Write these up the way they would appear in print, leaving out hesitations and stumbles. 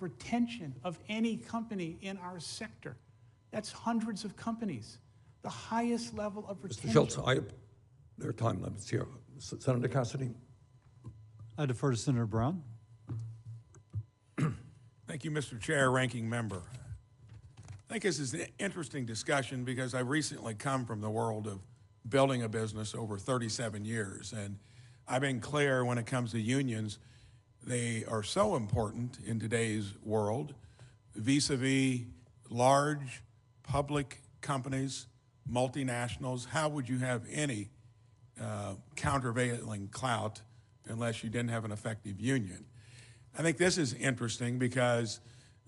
retention of any company in our sector. That's hundreds of companies. The highest level of retention. Mr. Schultz, there are time limits here. Senator Cassidy. I defer to Senator Brown. Thank you, Mr. Chair, Ranking Member. I think this is an interesting discussion because I recently come from the world of building a business over 37 years, and I've been clear when it comes to unions, they are so important in today's world, vis-a-vis large public companies, multinationals. How would you have any countervailing clout unless you didn't have an effective union? I think this is interesting because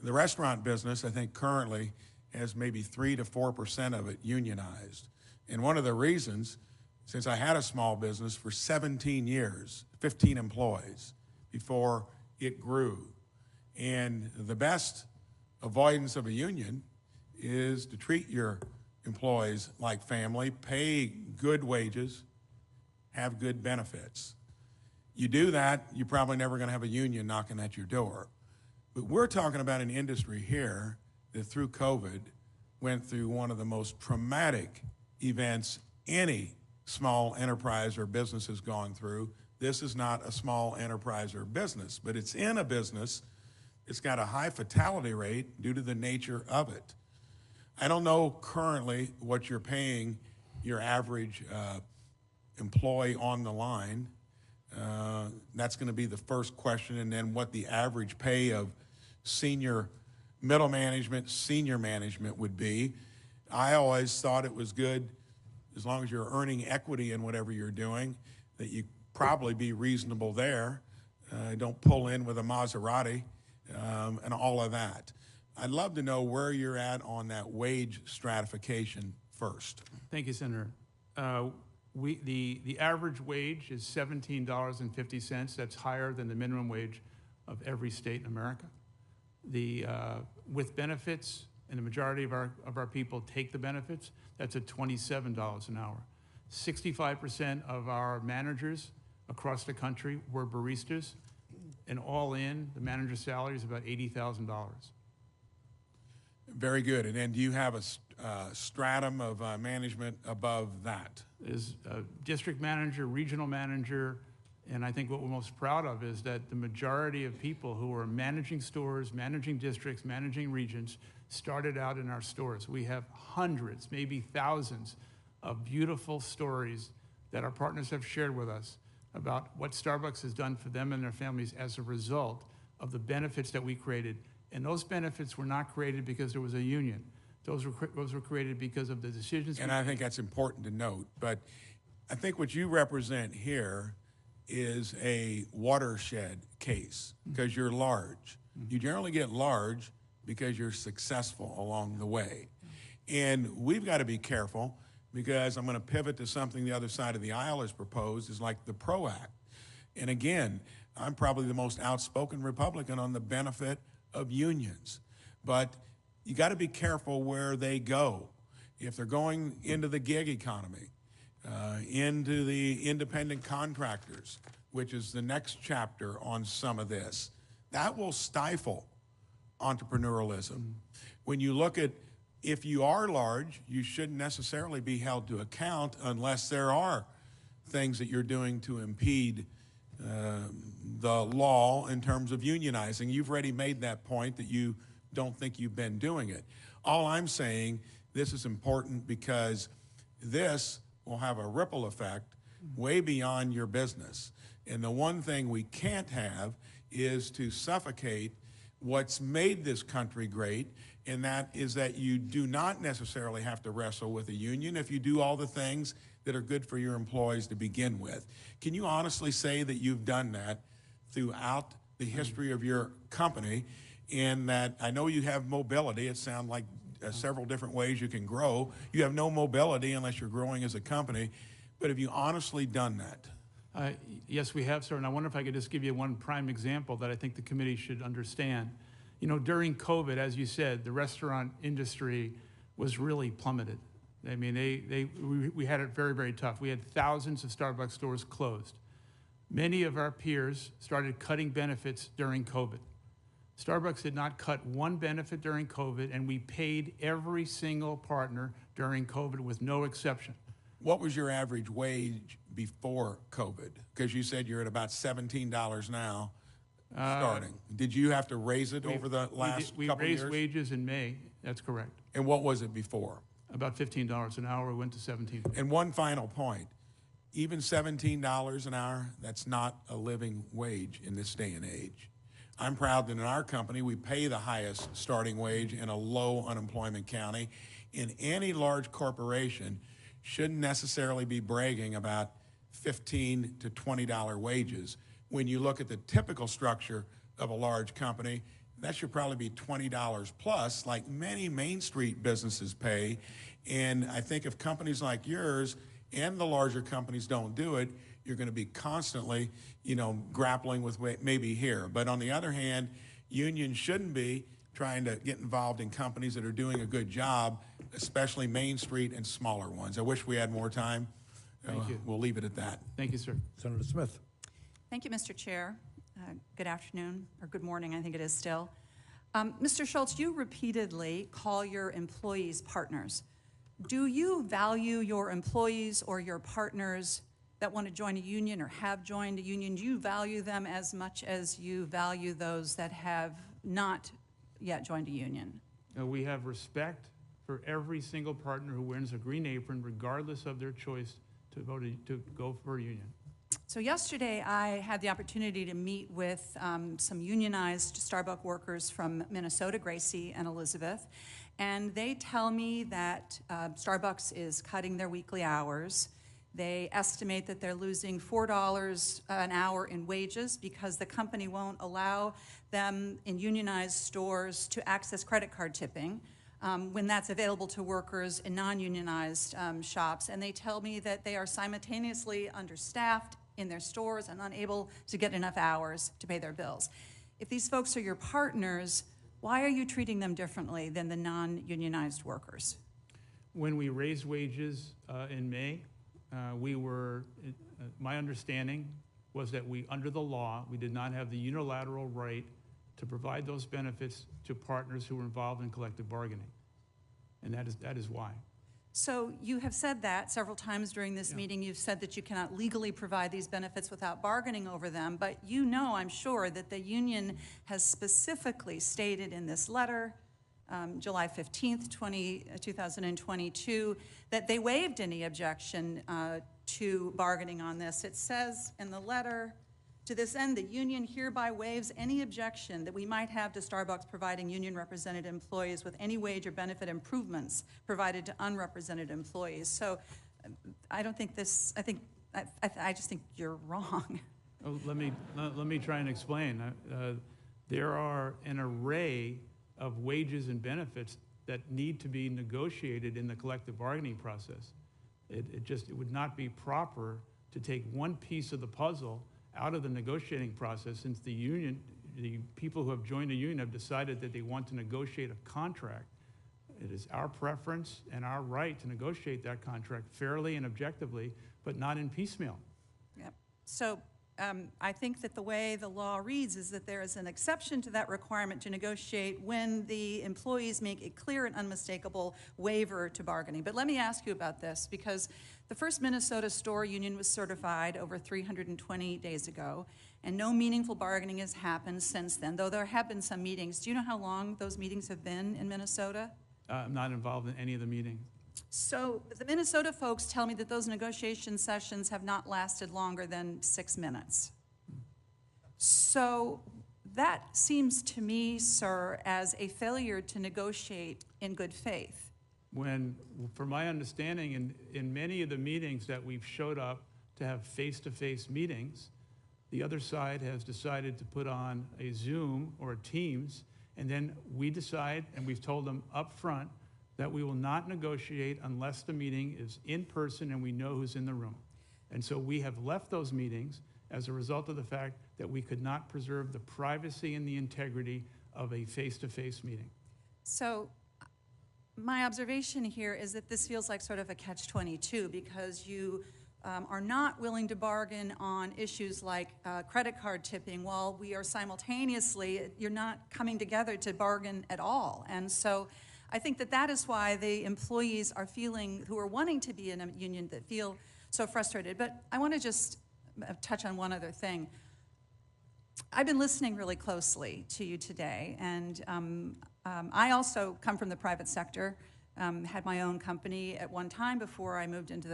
the restaurant business, I think currently has maybe 3 to 4% of it unionized. And one of the reasons, since I had a small business for 17 years, 15 employees before it grew. And the best avoidance of a union is to treat your employees like family, pay good wages, have good benefits. You do that, you're probably never going to have a union knocking at your door. But we're talking about an industry here that through COVID went through one of the most traumatic events any small enterprise or business has gone through. This is not a small enterprise or business, but it's in a business. It's got a high fatality rate due to the nature of it. I don't know currently what you're paying your average employee on the line. That's going to be the first question, and then what the average pay of senior, middle management, senior management would be. I always thought it was good, as long as you're earning equity in whatever you're doing, that you probably be reasonable there. Don't pull in with a Maserati and all of that. I'd love to know where you're at on that wage stratification first. Thank you, Senator. The average wage is $17.50. That's higher than the minimum wage of every state in America. With benefits, and the majority of our people take the benefits, that's at $27 an hour. 65% of our managers across the country were baristas, and all in, the manager's salary is about $80,000. Very good. And then do you have a stratum of management above that? Is a district manager, regional manager, and I think what we're most proud of is that the majority of people who are managing stores, managing districts, managing regions, started out in our stores. We have hundreds, maybe thousands of beautiful stories that our partners have shared with us about what Starbucks has done for them and their families as a result of the benefits that we created. And those benefits were not created because there was a union. Those were created because of the decisions. And I think that's important to note. But I think what you represent here is a watershed case because you're large. You generally get large because you're successful along the way. And we've got to be careful because I'm going to pivot to something the other side of the aisle has proposed, is like the PRO Act. And again, I'm probably the most outspoken Republican on the benefit of unions. But you got to be careful where they go. If they're going into the gig economy, into the independent contractors, which is the next chapter on some of this, that will stifle entrepreneurialism. When you look at, if you are large, you shouldn't necessarily be held to account unless there are things that you're doing to impede the law in terms of unionizing. You've already made that point that you don't think you've been doing it. All I'm saying, this is important because this will have a ripple effect way beyond your business. And the one thing we can't have is to suffocate what's made this country great, and that is that you do not necessarily have to wrestle with a union if you do all the things that are good for your employees to begin with. Can you honestly say that you've done that throughout the history of your company, and that I know you have mobility? It sounds like several different ways you can grow. You have no mobility unless you're growing as a company, but have you honestly done that? Yes, we have, sir, and I wonder if I could just give you one prime example that I think the committee should understand. You know, during COVID, as you said, the restaurant industry was really plummeted. I mean, we had it very, very tough. We had thousands of Starbucks stores closed. Many of our peers started cutting benefits during COVID. Starbucks did not cut one benefit during COVID, and we paid every single partner during COVID with no exception. What was your average wage before COVID? Because you said you're at about $17 now starting. Did you have to raise it over the last We couple raised years? wages in May, that's correct. And what was it before? About $15 an hour, we went to 17. And one final point, even $17 an hour, that's not a living wage in this day and age. I'm proud that in our company, we pay the highest starting wage in a low unemployment county. In any large corporation, shouldn't necessarily be bragging about $15 to $20 wages. When you look at the typical structure of a large company, that should probably be $20 plus, like many Main Street businesses pay. And I think if companies like yours and the larger companies don't do it, you're going to be constantly, grappling with maybe here. But on the other hand, unions shouldn't be trying to get involved in companies that are doing a good job, especially Main Street and smaller ones. I wish we had more time. Thank you. We'll leave it at that. Thank you, sir. Senator Smith. Thank you, Mr. Chair. Good afternoon, or good morning, I think it is still. Mr. Schultz, you repeatedly call your employees partners. Do you value your employees or your partners that want to join a union or have joined a union? Do you value them as much as you value those that have not yet joined a union? We have respect for every single partner who wears a green apron, regardless of their choice to go for a union. So yesterday, I had the opportunity to meet with some unionized Starbucks workers from Minnesota, Gracie and Elizabeth, and they tell me that Starbucks is cutting their weekly hours. They estimate that they're losing $4 an hour in wages because the company won't allow them in unionized stores to access credit card tipping when that's available to workers in non-unionized shops. And they tell me that they are simultaneously understaffed in their stores and unable to get enough hours to pay their bills. If these folks are your partners, why are you treating them differently than the non-unionized workers? When we raised wages in May, my understanding was that under the law, we did not have the unilateral right to provide those benefits to partners who were involved in collective bargaining. And that is why. So you have said that several times during this meeting. You've said that you cannot legally provide these benefits without bargaining over them, but you know, I'm sure, that the union has specifically stated in this letter, July 15th, 2022, that they waived any objection to bargaining on this. It says in the letter, to this end, the union hereby waives any objection that we might have to Starbucks providing union represented employees with any wage or benefit improvements provided to unrepresented employees. So I don't think this, I just think you're wrong. Oh, let me try and explain. There are an array of wages and benefits that need to be negotiated in the collective bargaining process. It would not be proper to take one piece of the puzzle out of the negotiating process, since the people who have joined the union have decided that they want to negotiate a contract. It is our preference and our right to negotiate that contract fairly and objectively, but not in piecemeal. Yep. So I think that the way the law reads is that there is an exception to that requirement to negotiate when the employees make a clear and unmistakable waiver to bargaining. But let me ask you about this, because the first Minnesota store union was certified over 320 days ago, and no meaningful bargaining has happened since then, though there have been some meetings. Do you know how long those meetings have been in Minnesota? I'm not involved in any of the meetings. So the Minnesota folks tell me that those negotiation sessions have not lasted longer than 6 minutes. So that seems to me, sir, as a failure to negotiate in good faith. From my understanding, in many of the meetings that we've showed up to have face-to-face meetings, the other side has decided to put on a Zoom or a Teams, and then we decide, and we've told them up front, that we will not negotiate unless the meeting is in person and we know who's in the room. And so we have left those meetings as a result of the fact that we could not preserve the privacy and the integrity of a face-to-face meeting. So my observation here is that this feels like sort of a catch-22, because you are not willing to bargain on issues like credit card tipping, while we are simultaneously, you're not coming together to bargain at all. And so I think that that is why the employees are feeling, who are wanting to be in a union, that feel so frustrated. But I want to just touch on one other thing. I've been listening really closely to you today, and I also come from the private sector, had my own company at one time before I moved into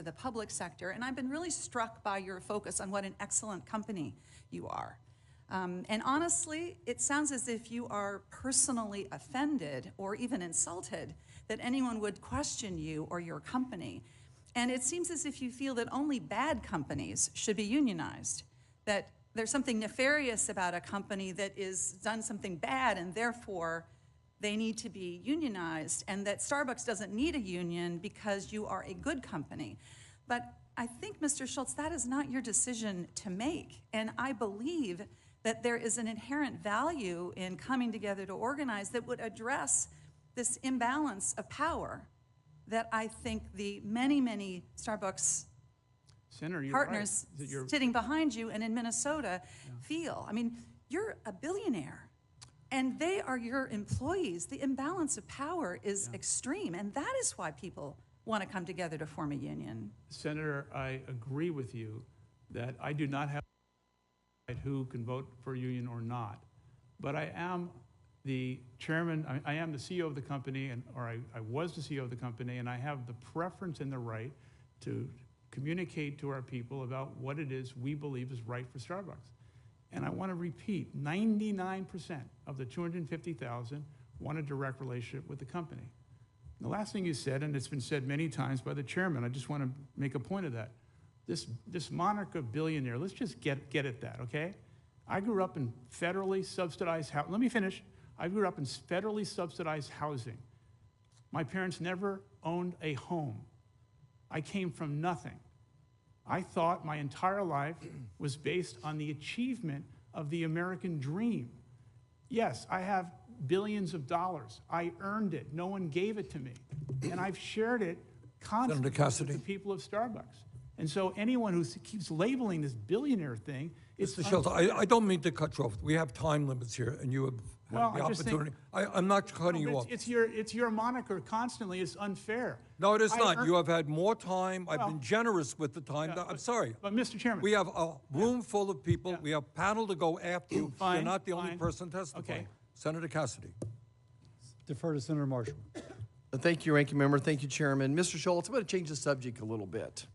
the public sector, and I've been really struck by your focus on what an excellent company you are. And honestly, it sounds as if you are personally offended or even insulted that anyone would question you or your company. And it seems as if you feel that only bad companies should be unionized, that there's something nefarious about a company that is done something bad and therefore they need to be unionized, and that Starbucks doesn't need a union because you are a good company. But I think, Mr. Schultz, that is not your decision to make. And I believe that there is an inherent value in coming together to organize that would address this imbalance of power that I think the many, many Starbucks Senator, you're partners right. You're, sitting behind you and in Minnesota feel. I mean, you're a billionaire, and they are your employees. The imbalance of power is extreme, and that is why people want to come together to form a union. Senator, I agree with you that I do not have who can vote for a union or not, but I am the chairman, I am the CEO of the company, or I was the CEO of the company, and I have the preference and the right to communicate to our people about what it is we believe is right for Starbucks. And I want to repeat, 99% of the 250,000 want a direct relationship with the company. The last thing you said, and it's been said many times by the chairman, I just want to make a point of that. This monarch of billionaire, let's just get at that, okay? I grew up in federally subsidized housing. Let me finish. I grew up in federally subsidized housing. My parents never owned a home. I came from nothing. I thought my entire life was based on the achievement of the American dream. Yes, I have billions of dollars. I earned it. No one gave it to me. And I've shared it constantly with the people of Starbucks. And so anyone who keeps labeling this billionaire thing, it's Mr. Schultz, I don't mean to cut you off. We have time limits here, and you have had the opportunity. I'm not cutting you off. It's your moniker constantly. It's unfair. No, it is not. You have had more time. I've been generous with the time. I'm sorry. But Mr. Chairman. We have a room full of people. We have panel to go after you. You're not the only person testifying. Okay. Senator Cassidy. Defer to Senator Marshall. Thank you, Ranking Member. Thank you, Chairman. Mr. Schultz, I'm going to change the subject a little bit.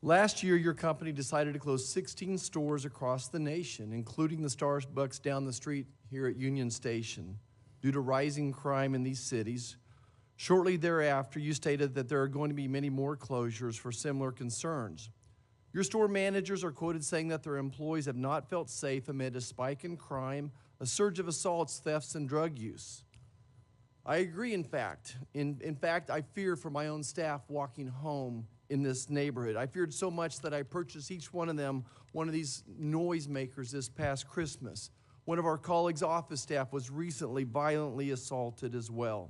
Last year, your company decided to close 16 stores across the nation, including the Starbucks down the street here at Union Station, due to rising crime in these cities. Shortly thereafter, you stated that there are going to be many more closures for similar concerns. Your store managers are quoted saying that their employees have not felt safe amid a spike in crime, a surge of assaults, thefts, and drug use. I agree, in fact. In fact, I fear for my own staff walking home in this neighborhood. I feared so much that I purchased each one of them one of these noisemakers this past Christmas. One of our colleagues' office staff was recently violently assaulted as well.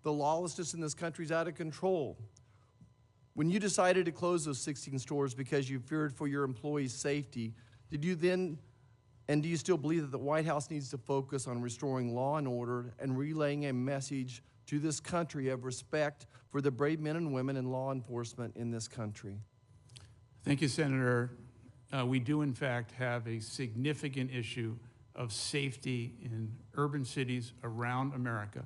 The lawlessness in this country is out of control. When you decided to close those 16 stores because you feared for your employees' safety, did you then, and do you still believe that the White House needs to focus on restoring law and order and relaying a message to this country of respect for the brave men and women in law enforcement in this country? Thank you, Senator. We do, in fact, have a significant issue of safety in urban cities around America.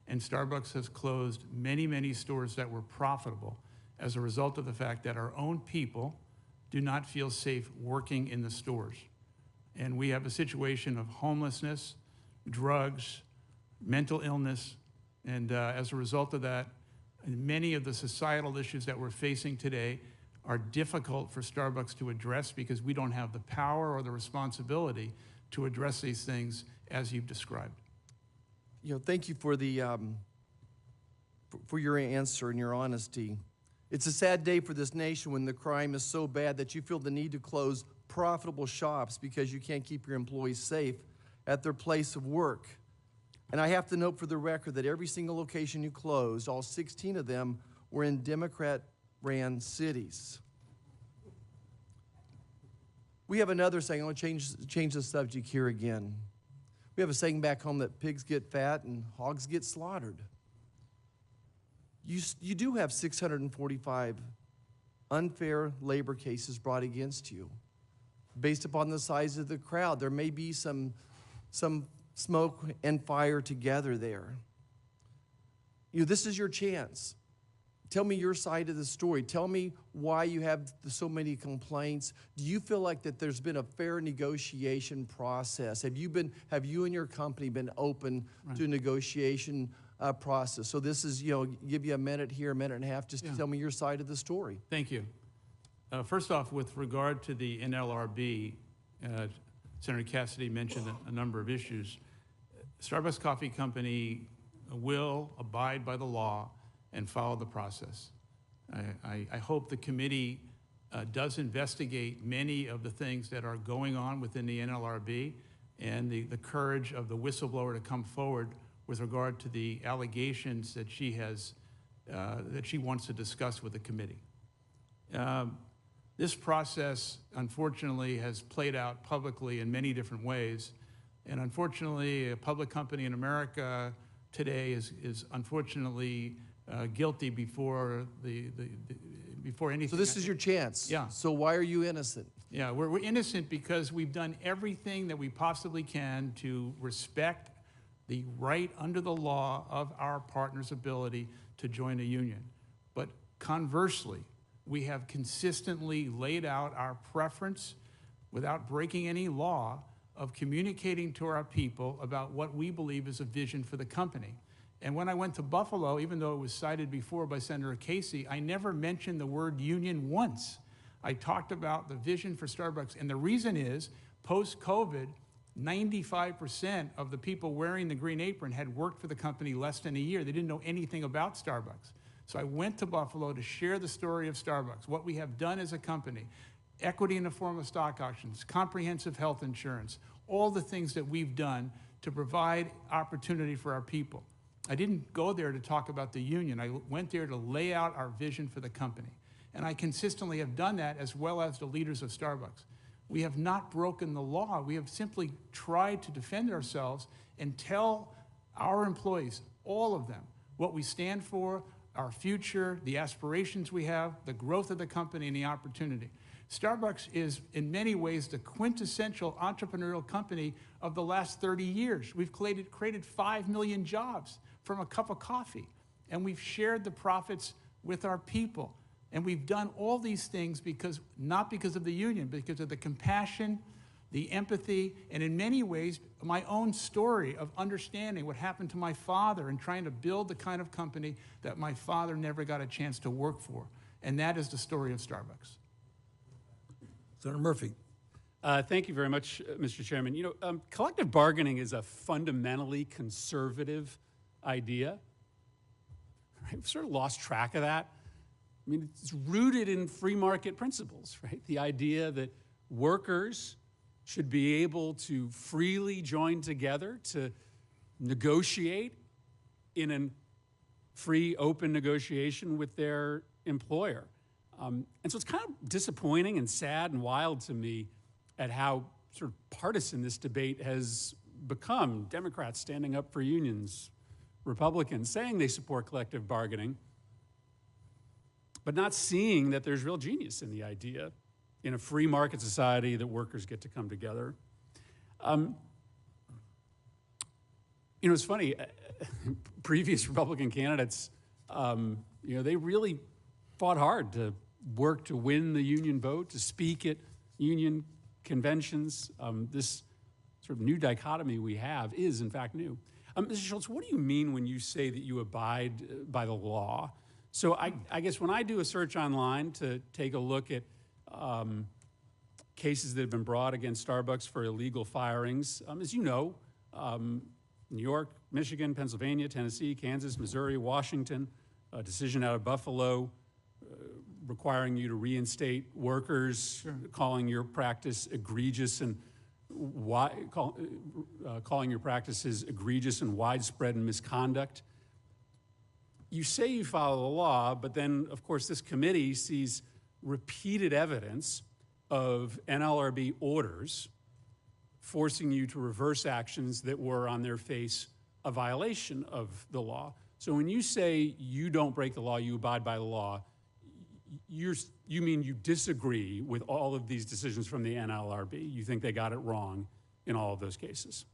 And Starbucks has closed many, many stores that were profitable as a result of the fact that our own people do not feel safe working in the stores. And we have a situation of homelessness, drugs, mental illness, and as a result of that, many of the societal issues that we're facing today are difficult for Starbucks to address because we don't have the power or the responsibility to address these things as you've described. You know, thank you for the for your answer and your honesty. It's a sad day for this nation when the crime is so bad that you feel the need to close profitable shops because you can't keep your employees safe at their place of work. And I have to note for the record that every single location you closed, all 16 of them, were in Democrat ran cities. We have another saying, I want to change the subject here again. We have a saying back home that pigs get fat and hogs get slaughtered. You do have 645 unfair labor cases brought against you. Based upon the size of the crowd, there may be some smoke and fire together there. This is your chance. Tell me your side of the story. Tell me why you have so many complaints. Do you feel like that there's been a fair negotiation process? Have you and your company been open to a negotiation process? So this is, give you a minute here, a minute and a half, just to tell me your side of the story. Thank you. First off, with regard to the NLRB, Senator Cassidy mentioned a number of issues. Starbucks Coffee Company will abide by the law and follow the process. I hope the committee does investigate many of the things that are going on within the NLRB and the courage of the whistleblower to come forward with regard to the allegations that she has, that she wants to discuss with the committee. This process, unfortunately, has played out publicly in many different ways. And unfortunately, a public company in America today is unfortunately guilty before before anything. So this is your chance. Yeah. So why are you innocent? Yeah, we're innocent because we've done everything that we possibly can to respect the right under the law of our partner's ability to join a union. But conversely, we have consistently laid out our preference without breaking any law of communicating to our people about what we believe is a vision for the company. And when I went to Buffalo, even though it was cited before by Senator Casey, I never mentioned the word union once. I talked about the vision for Starbucks. And the reason is, post-COVID, 95% of the people wearing the green apron had worked for the company less than a year. They didn't know anything about Starbucks. So I went to Buffalo to share the story of Starbucks, what we have done as a company, equity in the form of stock options, comprehensive health insurance, all the things that we've done to provide opportunity for our people. I didn't go there to talk about the union. I went there to lay out our vision for the company. And I consistently have done that, as well as the leaders of Starbucks. We have not broken the law. We have simply tried to defend ourselves and tell our employees, all of them, what we stand for, our future, the aspirations we have, the growth of the company, and the opportunity. Starbucks is, in many ways, the quintessential entrepreneurial company of the last 30 years. We've created 5 million jobs from a cup of coffee, and we've shared the profits with our people. And we've done all these things not because of the union, but because of the compassion, the empathy, and in many ways, my own story of understanding what happened to my father and trying to build the kind of company that my father never got a chance to work for. And that is the story of Starbucks. Senator Murphy. Thank you very much, Mr. Chairman. Collective bargaining is a fundamentally conservative idea. I've sort of lost track of that. I mean, it's rooted in free market principles, right? The idea that workers should be able to freely join together to negotiate in a free, open negotiation with their employer. And so it's kind of disappointing and sad and wild to me at how sort of partisan this debate has become. Democrats standing up for unions, Republicans saying they support collective bargaining, but not seeing that there's real genius in the idea in a free market society that workers get to come together. It's funny, previous Republican candidates, they really fought hard to work to win the union vote, to speak at union conventions. This sort of new dichotomy we have is, in fact, new. Mr. Schultz, what do you mean when you say that you abide by the law? So I guess when I do a search online to take a look at cases that have been brought against Starbucks for illegal firings, as you know, New York, Michigan, Pennsylvania, Tennessee, Kansas, Missouri, Washington, a decision out of Buffalo requiring you to reinstate workers, sure, calling your practice egregious and calling your practices egregious and widespread and misconduct. you say you follow the law, but then, of course, this committee sees repeated evidence of NLRB orders forcing you to reverse actions that were on their face a violation of the law. So when you say you don't break the law, you abide by the law, you mean you disagree with all of these decisions from the NLRB. You think they got it wrong in all of those cases.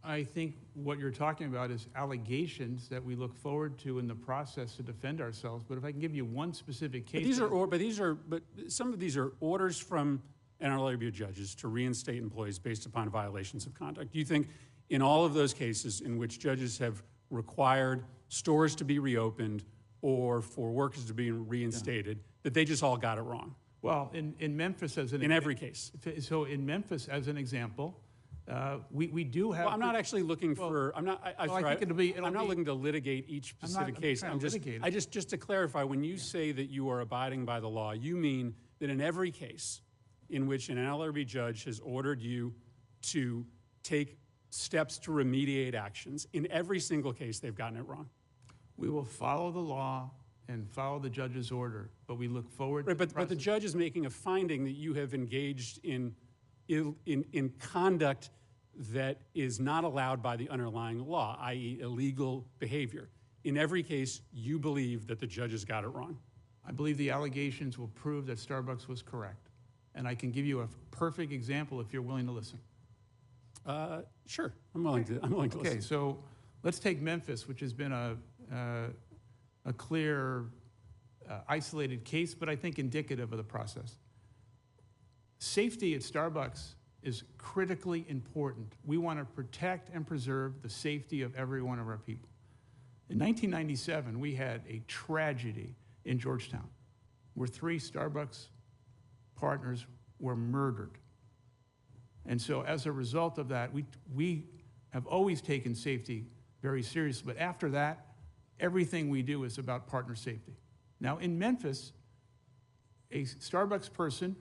I think what you're talking about is allegations that we look forward to in the process to defend ourselves. But if I can give you one specific case. But some of these are orders from NLRB judges to reinstate employees based upon violations of conduct. Do you think in all of those cases in which judges have required stores to be reopened or for workers to be reinstated, that they just all got it wrong? Well, in Memphis as an in every case. So in Memphis as an example, we do have. Well, I'm not actually looking for. I'm not. I'm not looking to litigate each specific case. I'm just to clarify. When you say that you are abiding by the law, you mean that in every case in which an NLRB judge has ordered you to take steps to remediate actions, in every single case they've gotten it wrong. We will follow the law and follow the judge's order, but we look forward. Right, but the judge is making a finding that you have engaged in conduct that is not allowed by the underlying law, i.e. illegal behavior. In every case, you believe that the judges got it wrong. I believe the allegations will prove that Starbucks was correct. And I can give you a perfect example if you're willing to listen. Sure, I'm willing to listen. Okay, so let's take Memphis, which has been a clear, isolated case, but I think indicative of the process. Safety at Starbucks is critically important. We want to protect and preserve the safety of every one of our people. In 1997, we had a tragedy in Georgetown where 3 Starbucks partners were murdered. And so as a result of that, we have always taken safety very seriously. But after that, everything we do is about partner safety. Now in Memphis, a Starbucks person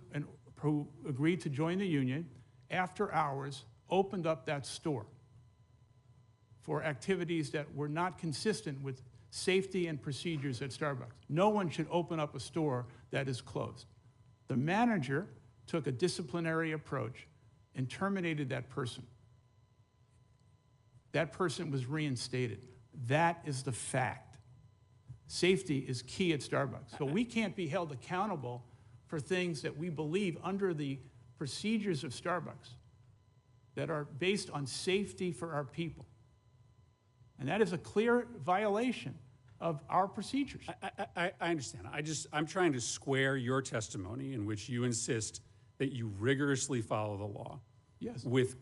who agreed to join the union, after hours, opened up that store for activities that were not consistent with safety and procedures at Starbucks. No one should open up a store that is closed. The manager took a disciplinary approach and terminated that person. That person was reinstated. That is the fact. Safety is key at Starbucks. So we can't be held accountable for things that we believe under the procedures of Starbucks that are based on safety for our people. And that is a clear violation of our procedures. I understand. I'm trying to square your testimony in which you insist that you rigorously follow the law. Yes. With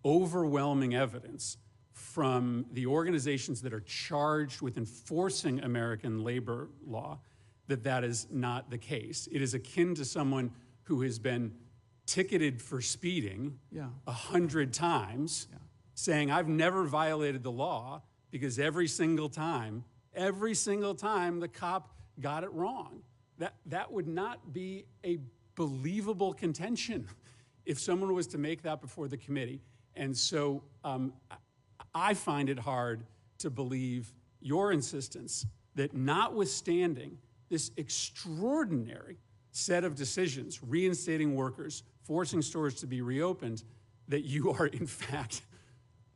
overwhelming evidence from the organizations that are charged with enforcing American labor law that is not the case. It is akin to someone who has been ticketed for speeding 100 times, saying, I've never violated the law because every single time the cop got it wrong. That would not be a believable contention if someone was to make that before the committee. And so I find it hard to believe your insistence that notwithstanding this extraordinary set of decisions, reinstating workers, forcing stores to be reopened, that you are in fact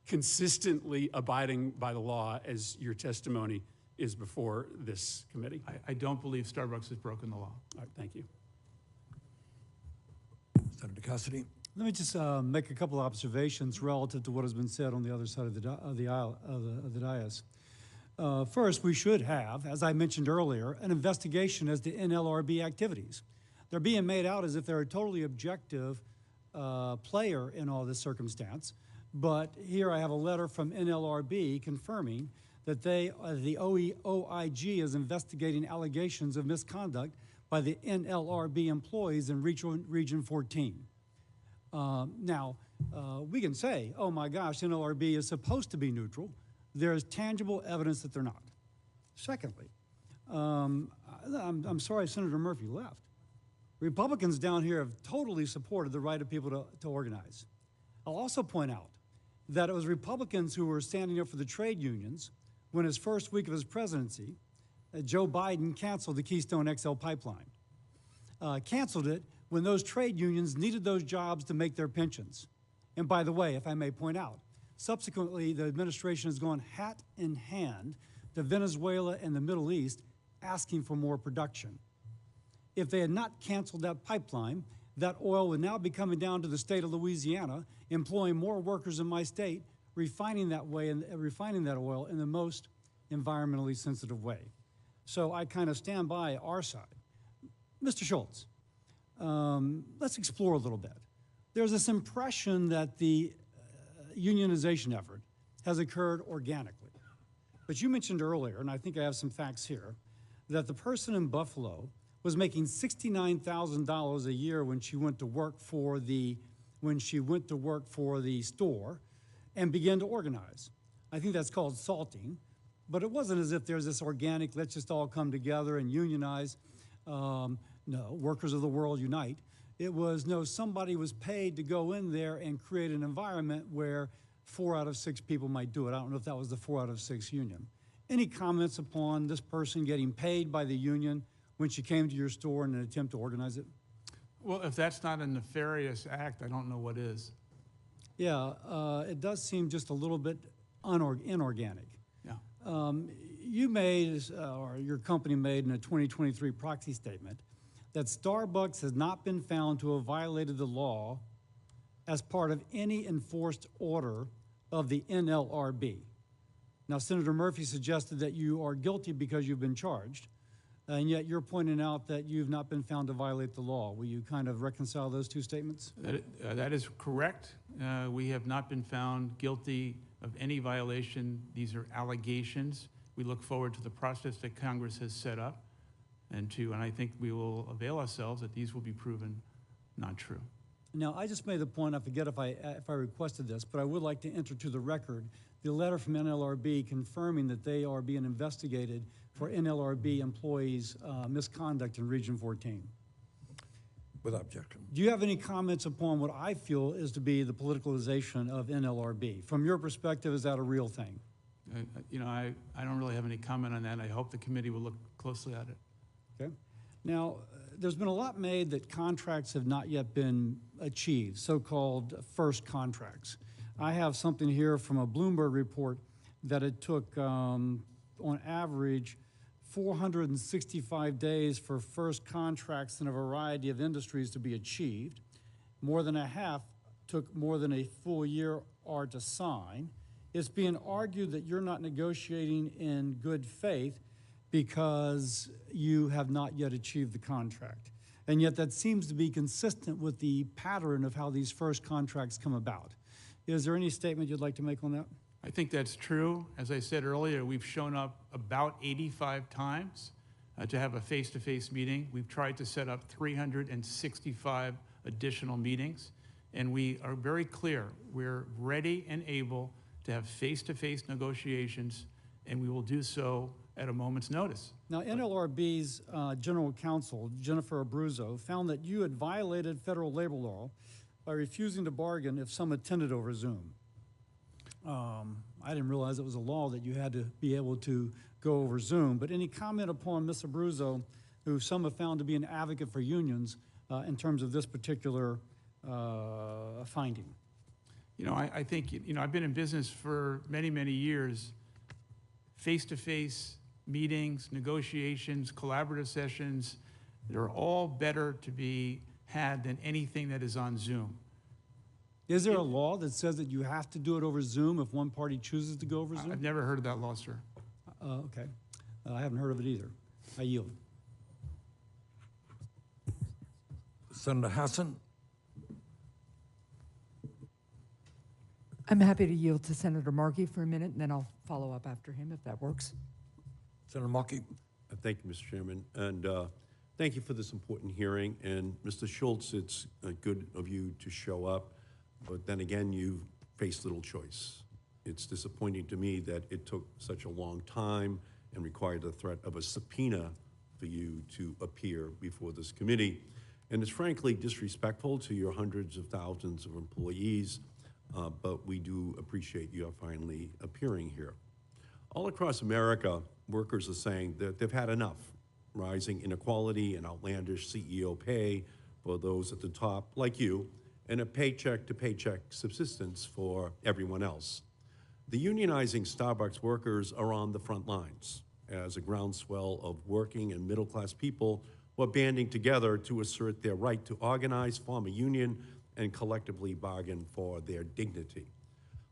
consistently abiding by the law as your testimony is before this committee. I don't believe Starbucks has broken the law. All right, thank you. Senator Cassidy. Let me just make a couple of observations relative to what has been said on the other side of the aisle of the dais. First, we should have, as I mentioned earlier, an investigation as to NLRB activities. They're being made out as if they're a totally objective player in all this circumstance. But here I have a letter from NLRB confirming that the OIG is investigating allegations of misconduct by the NLRB employees in Region 14. Now, we can say, oh my gosh, NLRB is supposed to be neutral. There is tangible evidence that they're not. Secondly, I'm sorry Senator Murphy left. Republicans down here have totally supported the right of people to organize. I'll also point out that it was Republicans who were standing up for the trade unions when his first week of his presidency, Joe Biden canceled the Keystone XL pipeline. Canceled it when those trade unions needed those jobs to make their pensions. And by the way, if I may point out, subsequently, the administration has gone hat in hand to Venezuela and the Middle East asking for more production. If they had not canceled that pipeline, that oil would now be coming down to the state of Louisiana, employing more workers in my state, refining that oil in the most environmentally sensitive way. So I kind of stand by our side. Mr. Schultz, let's explore a little bit. There's this impression that the unionization effort has occurred organically. But you mentioned earlier, and I think I have some facts here, that the person in Buffalo was making $69,000 a year when she went to work for the store and began to organize. I think that's called salting, but it wasn't as if there's this organic, let's just all come together and unionize. No, workers of the world unite. It was, no, somebody was paid to go in there and create an environment where 4 out of 6 people might do it. I don't know if that was the 4 out of 6 union. Any comments upon this person getting paid by the union when she came to your store in an attempt to organize it? Well, if that's not a nefarious act, I don't know what is. Yeah, it does seem just a little bit inorganic. Yeah. You made, or your company made in a 2023 proxy statement, that Starbucks has not been found to have violated the law as part of any enforced order of the NLRB. Now, Senator Murphy suggested that you are guilty because you've been charged, and yet you're pointing out that you've not been found to violate the law. Will you kind of reconcile those two statements? That is correct. We have not been found guilty of any violation. These are allegations. We look forward to the process that Congress has set up, and I think we will avail ourselves that these will be proven not true. Now, I just made the point, I forget if I requested this, but I would like to enter to the record the letter from NLRB confirming that they are being investigated for NLRB employees' misconduct in Region 14. Without objection. Do you have any comments upon what I feel is to be the politicalization of NLRB? From your perspective, is that a real thing? I don't really have any comment on that. I hope the committee will look closely at it. Okay. Now, there's been a lot made that contracts have not yet been achieved, so-called first contracts. I have something here from a Bloomberg report that it took, on average, 465 days for first contracts in a variety of industries to be achieved. More than a half took more than a full year or to sign. It's being argued that you're not negotiating in good faith because you have not yet achieved the contract. And yet that seems to be consistent with the pattern of how these first contracts come about. Is there any statement you'd like to make on that? I think that's true. As I said earlier, we've shown up about 85 times to have a face-to-face meeting. We've tried to set up 365 additional meetings, and we are very clear. We're ready and able to have face-to-face negotiations, and we will do so at a moment's notice. Now, NLRB's General Counsel, Jennifer Abruzzo, found that you had violated federal labor law by refusing to bargain if some attended over Zoom. I didn't realize it was a law that you had to be able to go over Zoom, but any comment upon Ms. Abruzzo, who some have found to be an advocate for unions in terms of this particular finding? I think, I've been in business for many, many years. Face-to-face meetings, negotiations, collaborative sessions, they're all better to be had than anything that is on Zoom. Is there a law that says that you have to do it over Zoom if one party chooses to go over Zoom? I've never heard of that law, sir. Okay. I haven't heard of it either. I yield. Senator Hassan. I'm happy to yield to Senator Markey for a minute, and then I'll follow up after him if that works. Senator Markey. Thank you, Mr. Chairman, and thank you for this important hearing. And Mr. Schultz, it's good of you to show up, but then again, you face little choice. It's disappointing to me that it took such a long time and required the threat of a subpoena for you to appear before this committee. And it's frankly disrespectful to your hundreds of thousands of employees, but we do appreciate you finally appearing here. All across America, workers are saying that they've had enough. Rising inequality and outlandish CEO pay for those at the top, like you, and a paycheck-to-paycheck subsistence for everyone else. The unionizing Starbucks workers are on the front lines as a groundswell of working and middle-class people who are banding together to assert their right to organize, form a union, and collectively bargain for their dignity.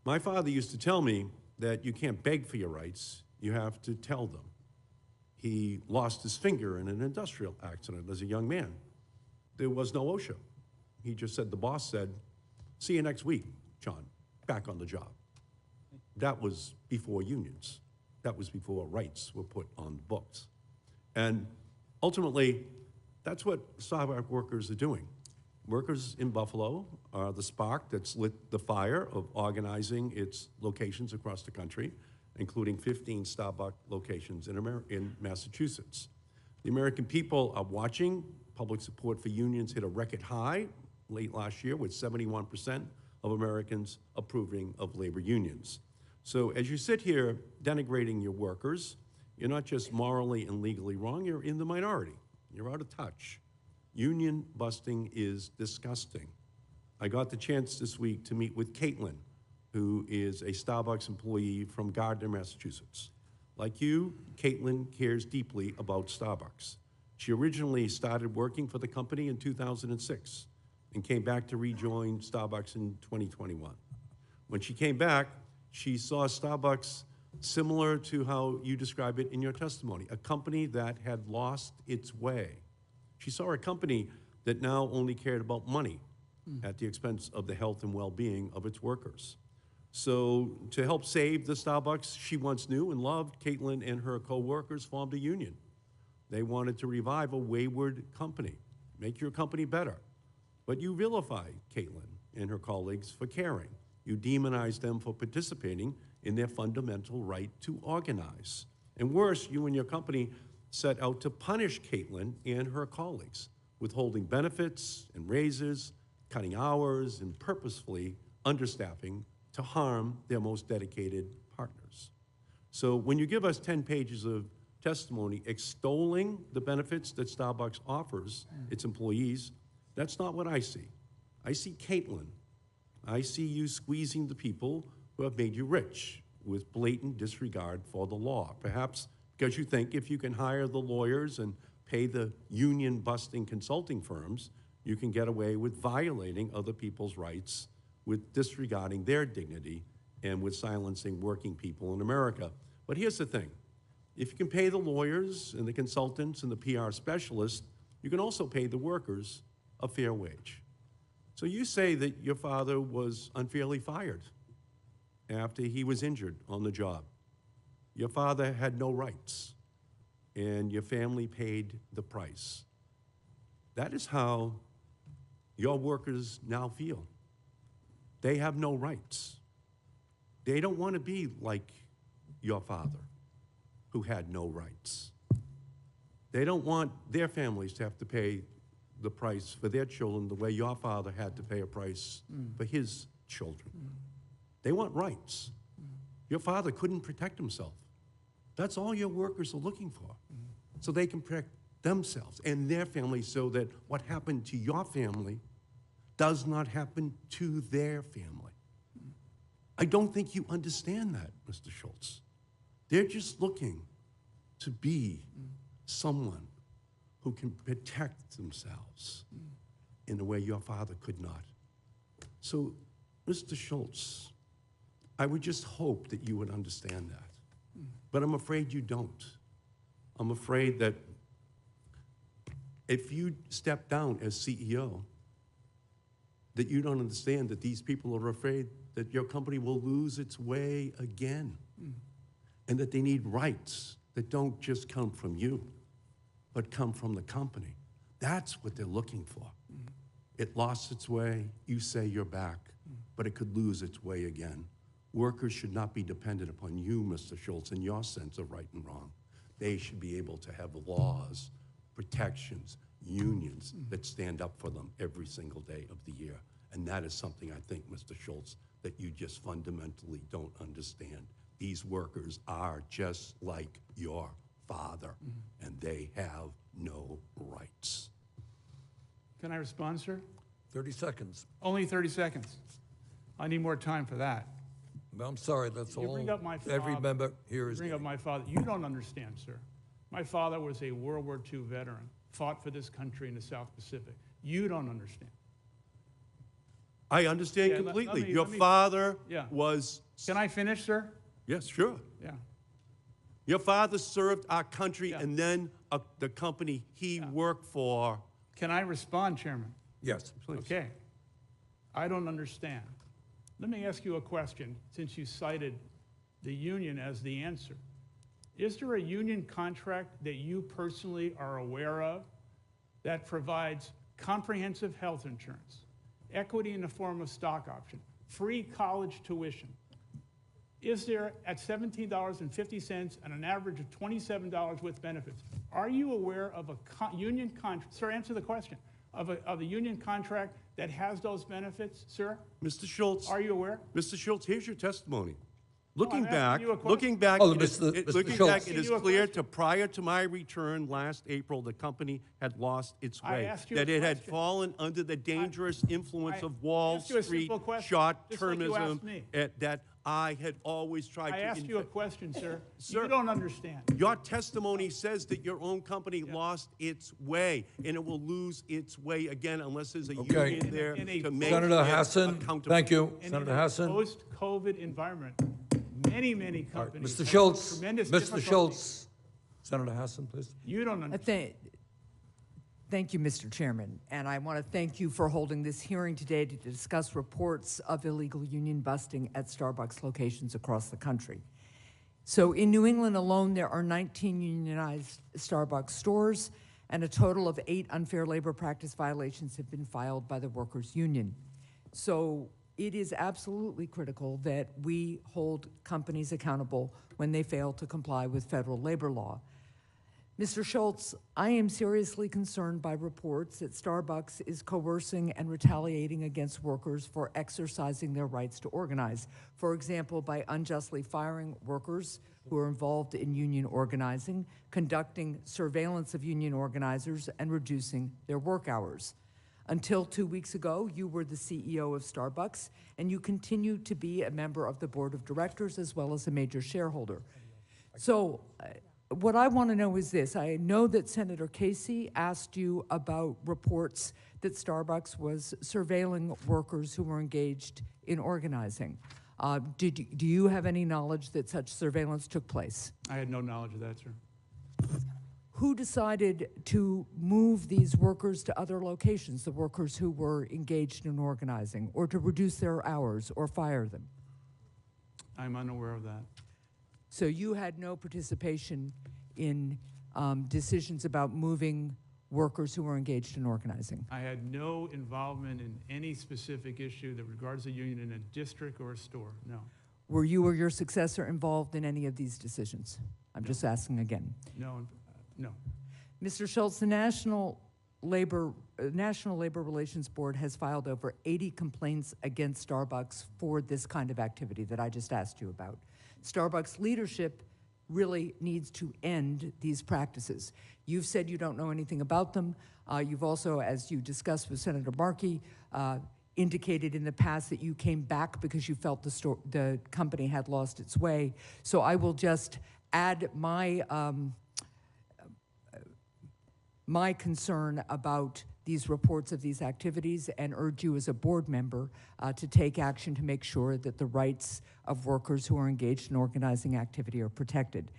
My father used to tell me that you can't beg for your rights, you have to tell them. He lost his finger in an industrial accident as a young man. There was no OSHA. He just said, the boss said, see you next week, John, back on the job. That was before unions. That was before rights were put on the books. And ultimately, that's what Starbucks workers are doing. Workers in Buffalo are the spark that's lit the fire of organizing its locations across the country, including 15 Starbucks locations in Massachusetts. The American people are watching. Public support for unions hit a record high late last year with 71% of Americans approving of labor unions. So as you sit here denigrating your workers, you're not just morally and legally wrong, you're in the minority. You're out of touch. Union busting is disgusting. I got the chance this week to meet with Caitlin, who is a Starbucks employee from Gardner, Massachusetts. Like you, Caitlin cares deeply about Starbucks. She originally started working for the company in 2006 and came back to rejoin Starbucks in 2021. When she came back, she saw Starbucks similar to how you describe it in your testimony, a company that had lost its way. She saw a company that now only cared about money at the expense of the health and well-being of its workers. So to help save the Starbucks she once knew and loved, Caitlin and her co-workers formed a union. They wanted to revive a wayward company, make your company better. But you vilify Caitlin and her colleagues for caring. You demonize them for participating in their fundamental right to organize. And worse, you and your company set out to punish Caitlin and her colleagues, withholding benefits and raises, cutting hours, and purposefully understaffing to harm their most dedicated partners. So when you give us 10 pages of testimony extolling the benefits that Starbucks offers its employees, that's not what I see. I see Caitlin. I see you squeezing the people who have made you rich with blatant disregard for the law, perhaps because you think if you can hire the lawyers and pay the union-busting consulting firms, you can get away with violating other people's rights, with disregarding their dignity, and with silencing working people in America. But here's the thing. If you can pay the lawyers and the consultants and the PR specialists, you can also pay the workers a fair wage. So you say that your father was unfairly fired after he was injured on the job. Your father had no rights, and your family paid the price. That is how your workers now feel. They have no rights. They don't want to be like your father, who had no rights. They don't want their families to have to pay the price for their children the way your father had to pay a price for his children. They want rights. Your father couldn't protect himself. That's all your workers are looking for, so they can protect themselves and their families so that what happened to your family does not happen to their family. I don't think you understand that, Mr. Schultz. They're just looking to be someone who can protect themselves in a way your father could not. So, Mr. Schultz, I would just hope that you would understand that. But I'm afraid you don't. I'm afraid that if you step down as CEO, that you don't understand that these people are afraid that your company will lose its way again, and that they need rights that don't just come from you, but come from the company. That's what they're looking for. It lost its way, you say you're back, but it could lose its way again. Workers should not be dependent upon you, Mr. Schultz, and your sense of right and wrong. They should be able to have laws, protections, unions that stand up for them every single day of the year. And that is something I think, Mr. Schultz, that you just fundamentally don't understand. these workers are just like your father, and they have no rights. Can I respond, sir? 30 seconds. Only 30 seconds. I need more time for that. Well, I'm sorry, that's You all. bring up my Every father. member here is. Bring up my father. You don't understand, sir. My father was a World War II veteran, fought for this country in the South Pacific. You don't understand. I understand Yeah, let completely. me- Your let me- father Yeah. was. Can I finish, sir? Yes, sure. Yeah. Your father served our country, Yeah. and then the company he worked for. Can I respond, Chairman? Yes, please. Okay. I don't understand. Let me ask you a question, since you cited the union as the answer. Is there a union contract that you personally are aware of that provides comprehensive health insurance, equity in the form of stock option, free college tuition? Is there at $17.50 and an average of $27 with benefits? Are you aware of a union contract? Sir, answer the question. Of a union contract that has those benefits, sir? Mr. Schultz. Are you aware? Mr. Schultz, here's your testimony. I'm Looking asking back, you a question. looking back, Oh, it is- Mr. it- Mr. looking Schultz. back, it is Asking you a clear question. to prior to my return last April, the company had lost its I way. asked you a That it had question. fallen under the dangerous influence I of Wall asked you a Street simple question, just like you short-termism asked me. that I had always tried I to. asked you a question, sir. Sir. You don't understand. Your testimony says that your own company lost its way, and it will lose its way again unless there's a Okay. union there In a to make Senator it Hassan, accountable. thank you. And Senator in a Hassan. post-COVID environment, many All right, companies Mr. have Schultz, tremendous Mr. difficulty. Schultz. Senator Hassan, please. You don't understand. Thank you, Mr. Chairman. And I want to thank you for holding this hearing today to discuss reports of illegal union busting at Starbucks locations across the country. So in New England alone, there are 19 unionized Starbucks stores, and a total of 8 unfair labor practice violations have been filed by the workers' union. So it is absolutely critical that we hold companies accountable when they fail to comply with federal labor law. Mr. Schultz, I am seriously concerned by reports that Starbucks is coercing and retaliating against workers for exercising their rights to organize. For example, by unjustly firing workers who are involved in union organizing, conducting surveillance of union organizers, and reducing their work hours. Until 2 weeks ago, you were the CEO of Starbucks, and you continue to be a member of the board of directors as well as a major shareholder. So, what I want to know is this. I know that Senator Casey asked you about reports that Starbucks was surveilling workers who were engaged in organizing. Do you have any knowledge that such surveillance took place? I had no knowledge of that, sir. Who decided to move these workers to other locations, the workers who were engaged in organizing, or to reduce their hours or fire them? I'm unaware of that. So you had no participation in decisions about moving workers who were engaged in organizing? I had no involvement in any specific issue that regards the union in a district or a store, no. Were you or your successor involved in any of these decisions? I'm just asking again. No, no. Mr. Schultz, the National Labor Relations Board has filed over 80 complaints against Starbucks for this kind of activity that I just asked you about. Starbucks leadership really needs to end these practices. You've said you don't know anything about them. You've also, as you discussed with Senator Markey, indicated in the past that you came back because you felt the company had lost its way. So I will just add my my concern about these reports of these activities and urge you as a board member to take action to make sure that the rights of workers who are engaged in organizing activity are protected.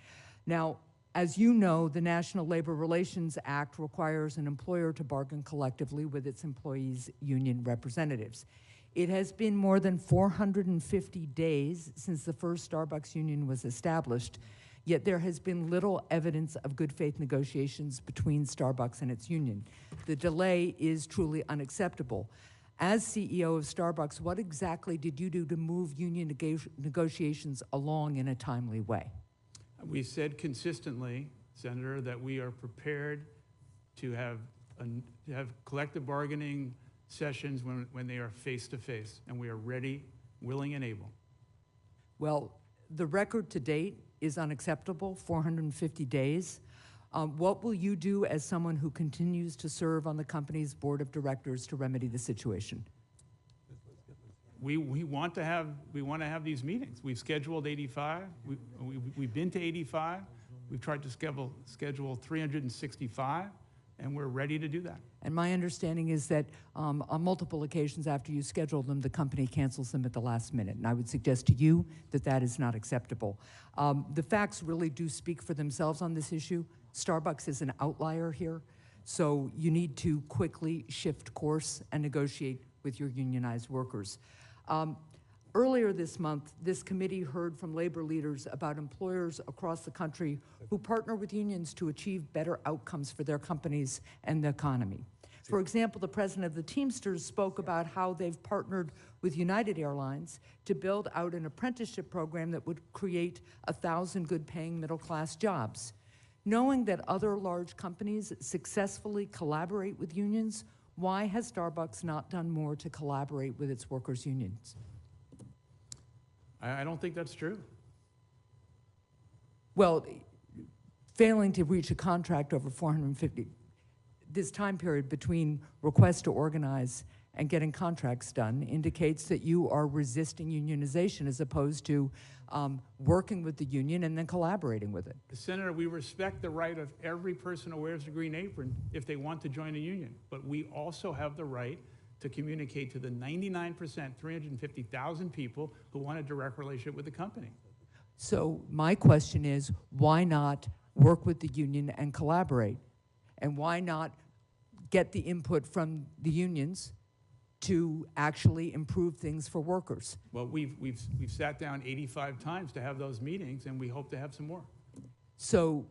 Now, as you know, the National Labor Relations Act requires an employer to bargain collectively with its employees' union representatives. It has been more than 450 days since the first Starbucks union was established, yet there has been little evidence of good faith negotiations between Starbucks and its union. The delay is truly unacceptable. As CEO of Starbucks, what exactly did you do to move union negotiations along in a timely way? We said consistently, Senator, that we are prepared to have collective bargaining sessions when they are face-to-face, and we are ready, willing, and able. Well, the record to date is unacceptable, 450 days. What will you do as someone who continues to serve on the company's board of directors to remedy the situation? We want to have these meetings. We've scheduled 85. We've been to 85. We've tried to schedule 365, and we're ready to do that. And my understanding is that on multiple occasions after you schedule them, the company cancels them at the last minute. And I would suggest to you that that is not acceptable. The facts really do speak for themselves on this issue. Starbucks is an outlier here, so you need to quickly shift course and negotiate with your unionized workers. Earlier this month, this committee heard from labor leaders about employers across the country who partner with unions to achieve better outcomes for their companies and the economy. For example, the president of the Teamsters spoke about how they've partnered with United Airlines to build out an apprenticeship program that would create 1,000 good-paying middle-class jobs. Knowing that other large companies successfully collaborate with unions, why has Starbucks not done more to collaborate with its workers' unions? I don't think that's true. Well, failing to reach a contract over 450, this time period between request to organize and getting contracts done indicates that you are resisting unionization as opposed to working with the union and then collaborating with it. Senator, we respect the right of every person who wears a green apron if they want to join a union, but we also have the right to communicate to the 99%, 350,000 people who want a direct relationship with the company. So my question is, why not work with the union and collaborate? And why not get the input from the unions to actually improve things for workers? Well, we've sat down 85 times to have those meetings, and we hope to have some more. So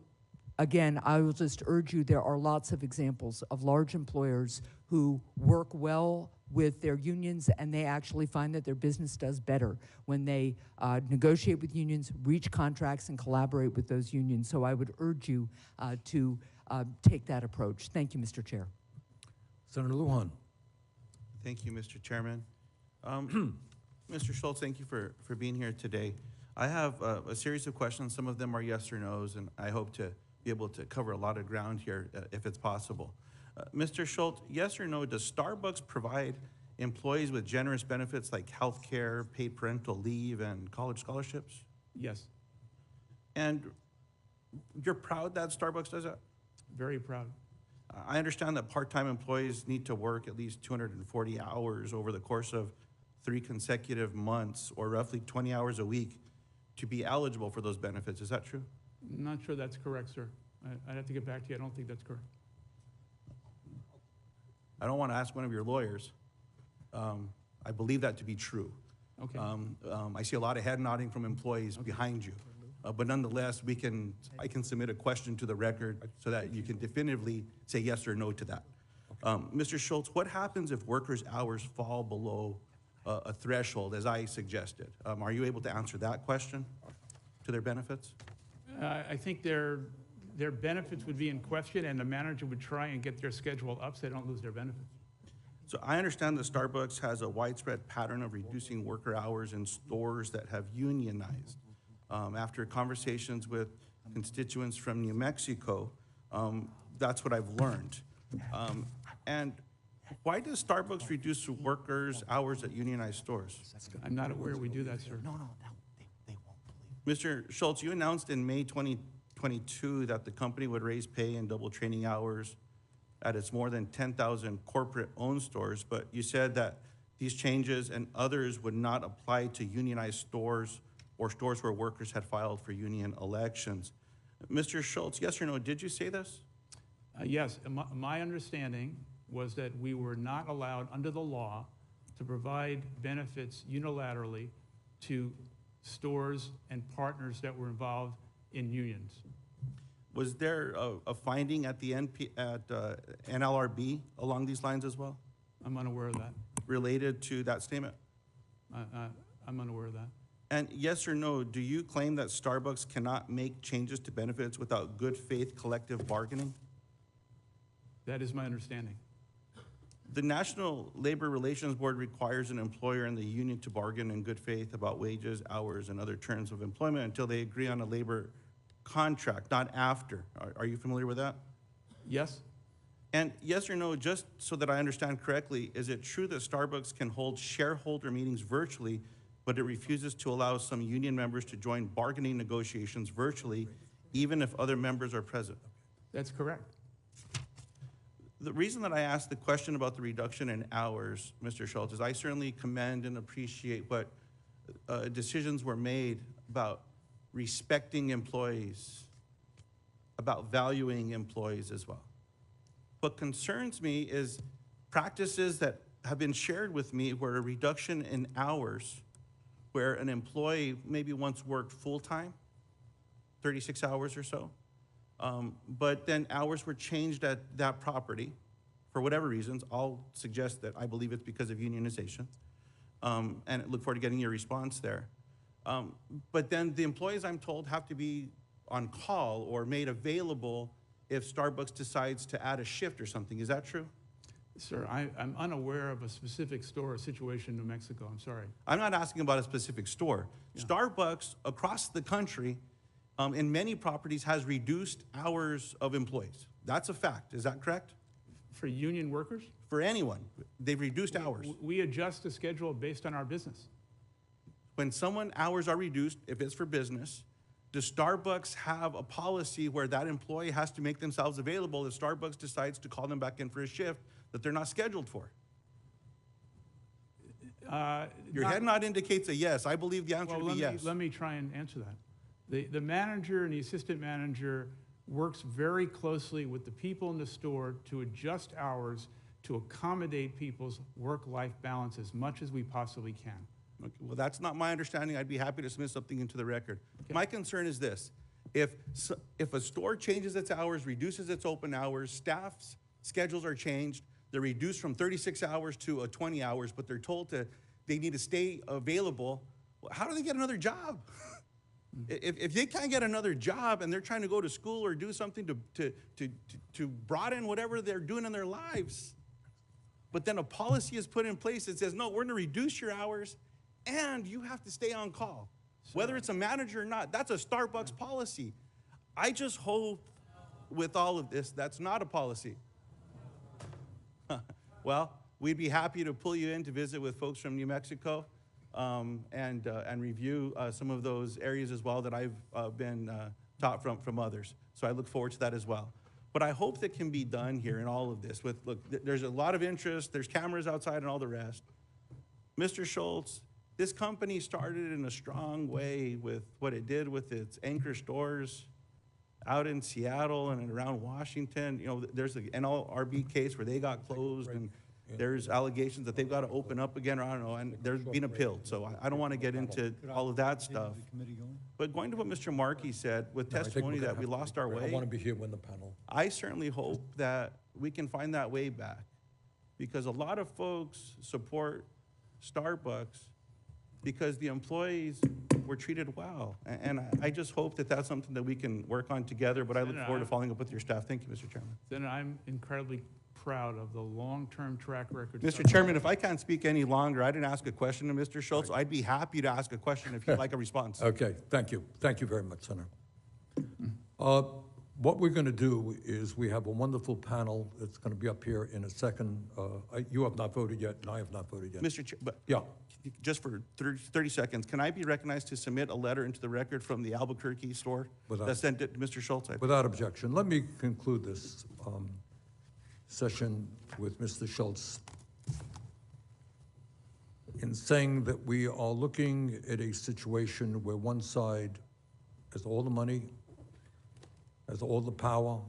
again, I will just urge you, there are lots of examples of large employers who work well with their unions, and they actually find that their business does better when they negotiate with unions, reach contracts, and collaborate with those unions. So I would urge you to take that approach. Thank you, Mr. Chair. Senator Lujan. Thank you, Mr. Chairman. Mr. Schultz, thank you for being here today. I have a series of questions. Some of them are yes or no's, and I hope to be able to cover a lot of ground here if it's possible. Mr. Schultz, yes or no, does Starbucks provide employees with generous benefits like health care, paid parental leave, and college scholarships? Yes, And you're proud that Starbucks does that? very proud. I understand that part-time employees need to work at least 240 hours over the course of 3 consecutive months, or roughly 20 hours a week, to be eligible for those benefits. Is that true? I'm not sure that's correct, sir. I'd have to get back to you. I don't think that's correct. I don't want to ask one of your lawyers. I believe that to be true. Okay. I see a lot of head nodding from employees behind you. But nonetheless, I can submit a question to the record so that you can definitively say yes or no to that. Mr. Schultz, what happens if workers' hours fall below a threshold, as I suggested? Are you able to answer that question to their benefits? I think their benefits would be in question, and the manager would try and get their schedule up so they don't lose their benefits. So I understand that Starbucks has a widespread pattern of reducing worker hours in stores that have unionized. After conversations with constituents from New Mexico, that's what I've learned. And why does Starbucks reduce workers' hours at unionized stores? I'm not aware we do that, sir. Mr. Schultz, you announced in May 2022 that the company would raise pay and double training hours at its more than 10,000 corporate-owned stores, but you said that these changes and others would not apply to unionized stores or stores where workers had filed for union elections. Mr. Schultz, yes or no, did you say this? Yes, my understanding was that we were not allowed under the law to provide benefits unilaterally to stores and partners that were involved in unions. Was there a finding at the NLRB along these lines as well, I'm unaware of that. related to that statement? I'm unaware of that. And yes or no, do you claim that Starbucks cannot make changes to benefits without good faith collective bargaining? That is my understanding. The National Labor Relations Board requires an employer and the union to bargain in good faith about wages, hours, and other terms of employment until they agree on a labor contract, not after. Are you familiar with that? Yes? And yes or no, just so that I understand correctly, is it true that Starbucks can hold shareholder meetings virtually, but it refuses to allow some union members to join bargaining negotiations virtually, even if other members are present? That's correct. The reason that I asked the question about the reduction in hours, Mr. Schultz, is I certainly commend and appreciate what decisions were made about respecting employees, about valuing employees as well. What concerns me is practices that have been shared with me where a reduction in hours, where an employee maybe once worked full-time, 36 hours or so, but then hours were changed at that property for whatever reasons. I'll suggest that I believe it's because of unionization, and I look forward to getting your response there. But then the employees, I'm told, have to be on call or made available if Starbucks decides to add a shift or something. Is that true? Sir, I'm unaware of a specific store or situation in New Mexico. I'm sorry. I'm not asking about a specific store. Yeah. Starbucks across the country, in many properties, has reduced hours of employees. That's a fact. Is that correct? For union workers? For anyone. They've reduced hours. We adjust the schedule based on our business. When someone hours are reduced, if it's for business, does Starbucks have a policy where that employee has to make themselves available if Starbucks decides to call them back in for a shift that they're not scheduled for? Your head nod indicates a yes. I believe the answer would be yes. Let me try and answer that. The manager and the assistant manager works very closely with the people in the store to adjust hours to accommodate people's work-life balance as much as we possibly can. Okay, well, that's not my understanding. I'd be happy to submit something into the record. Okay. My concern is this. If a store changes its hours, reduces its open hours, staff's schedules are changed, they're reduced from 36 hours to 20 hours, but they're told they need to stay available, well, how do they get another job? If they can't get another job and they're trying to go to school or do something to broaden whatever they're doing in their lives, but then a policy is put in place that says, no, we're going to reduce your hours and you have to stay on call, whether it's a manager or not. That's a Starbucks policy. I just hope with all of this, that's not a policy. Well, we'd be happy to pull you in to visit with folks from New Mexico and review some of those areas as well that I've been taught from others. So I look forward to that as well. But I hope that can be done here in all of this. Look, there's a lot of interest. There's cameras outside and all the rest. Mr. Schultz, this company started in a strong way with what it did with its anchor stores out in Seattle and around Washington. You know, there's the NLRB case where they got closed, and there's allegations that they've got to open up again, or I don't know, and they're being appealed. So I don't want to get into all of that stuff. But going to what Mr. Markey said, with testimony that we lost our way, I want to be here when the panel. I certainly hope that we can find that way back, because a lot of folks support Starbucks because the employees were treated well. And I just hope that that's something that we can work on together, but I look forward to following up with your staff. Thank you, Mr. Chairman. Senator, I'm incredibly proud of the long-term track record. Mr. Chairman, if I can't speak any longer, I didn't ask a question to Mr. Schultz. I'd be happy to ask a question if you'd like a response. Okay, thank you. Thank you very much, Senator. What we're going to do is we have a wonderful panel that's going to be up here in a second. You have not voted yet, and I have not voted yet. Mr. Chair, but yeah. Just for 30 seconds, can I be recognized to submit a letter into the record from the Albuquerque store that sent it to Mr. Schultz? Without objection. Let me conclude this session with Mr. Schultz in saying that we are looking at a situation where one side has all the money, has all the power,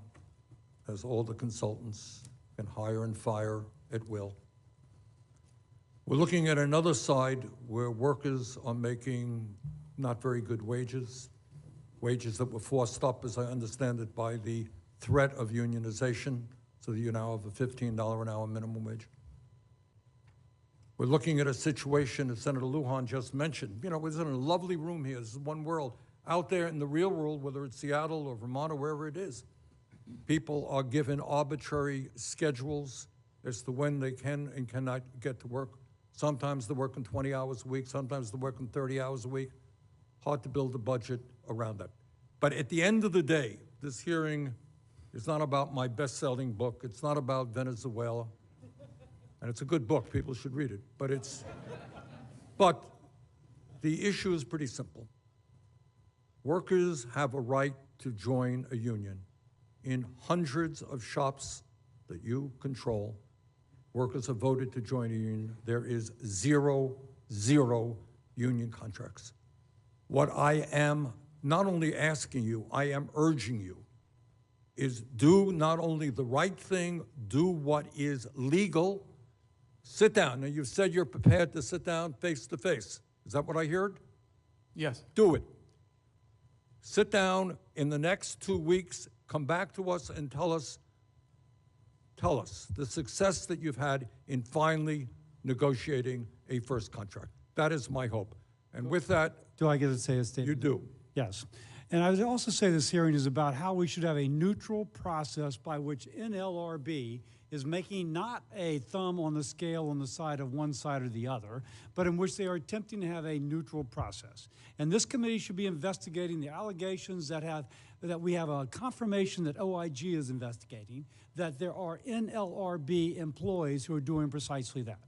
has all the consultants, can hire and fire at will. We're looking at another side where workers are making not very good wages, wages that were forced up, as I understand it, by the threat of unionization, so that you now have a $15 an hour minimum wage. We're looking at a situation that Senator Lujan just mentioned. You know, we're in a lovely room here. This is one world. Out there in the real world, whether it's Seattle or Vermont or wherever it is, people are given arbitrary schedules as to when they can and cannot get to work. Sometimes they're working 20 hours a week, sometimes they're working 30 hours a week. Hard to build a budget around that. But at the end of the day, this hearing is not about my best-selling book. It's not about Venezuela. And it's a good book. People should read it. But the issue is pretty simple. Workers have a right to join a union. In hundreds of shops that you control, workers have voted to join a union. There is zero union contracts. What I am not only asking you, I am urging you, is do not only the right thing, do what is legal. Sit down. Now, you've said you're prepared to sit down face to face. Is that what I heard? Yes. Do it. Sit down in the next 2 weeks, come back to us and tell us the success that you've had in finally negotiating a first contract. That is my hope. And with that, Do I get to say a statement? you do. Yes. And I would also say this hearing is about how we should have a neutral process by which NLRB is making not a thumb on the scale on the side of one side or the other, but in which they are attempting to have a neutral process. And this committee should be investigating the allegations that we have a confirmation that OIG is investigating, that there are NLRB employees who are doing precisely that.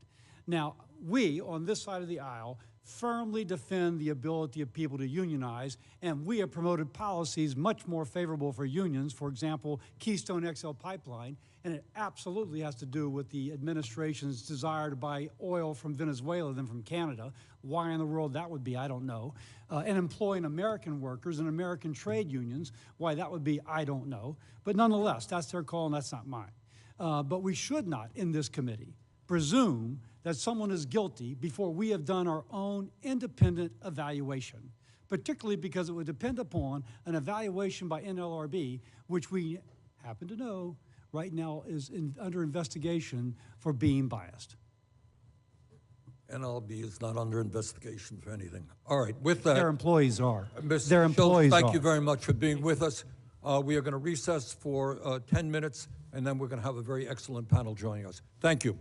Now, we, on this side of the aisle, firmly defend the ability of people to unionize, and we have promoted policies much more favorable for unions, for example, Keystone XL Pipeline, and it absolutely has to do with the administration's desire to buy oil from Venezuela than from Canada. Why in the world that would be, I don't know. And employing American workers and American trade unions, why that would be, I don't know. But nonetheless, that's their call and that's not mine. But we should not, in this committee, presume that someone is guilty before we have done our own independent evaluation, particularly because it would depend upon an evaluation by NLRB, which we happen to know right now is under investigation for being biased. NLB is not under investigation for anything. All right, with that, Their employees are. Mr. Their Schultz, employees thank are. you very much for being with us. We are going to recess for 10 minutes, and then we're going to have a very excellent panel joining us. Thank you.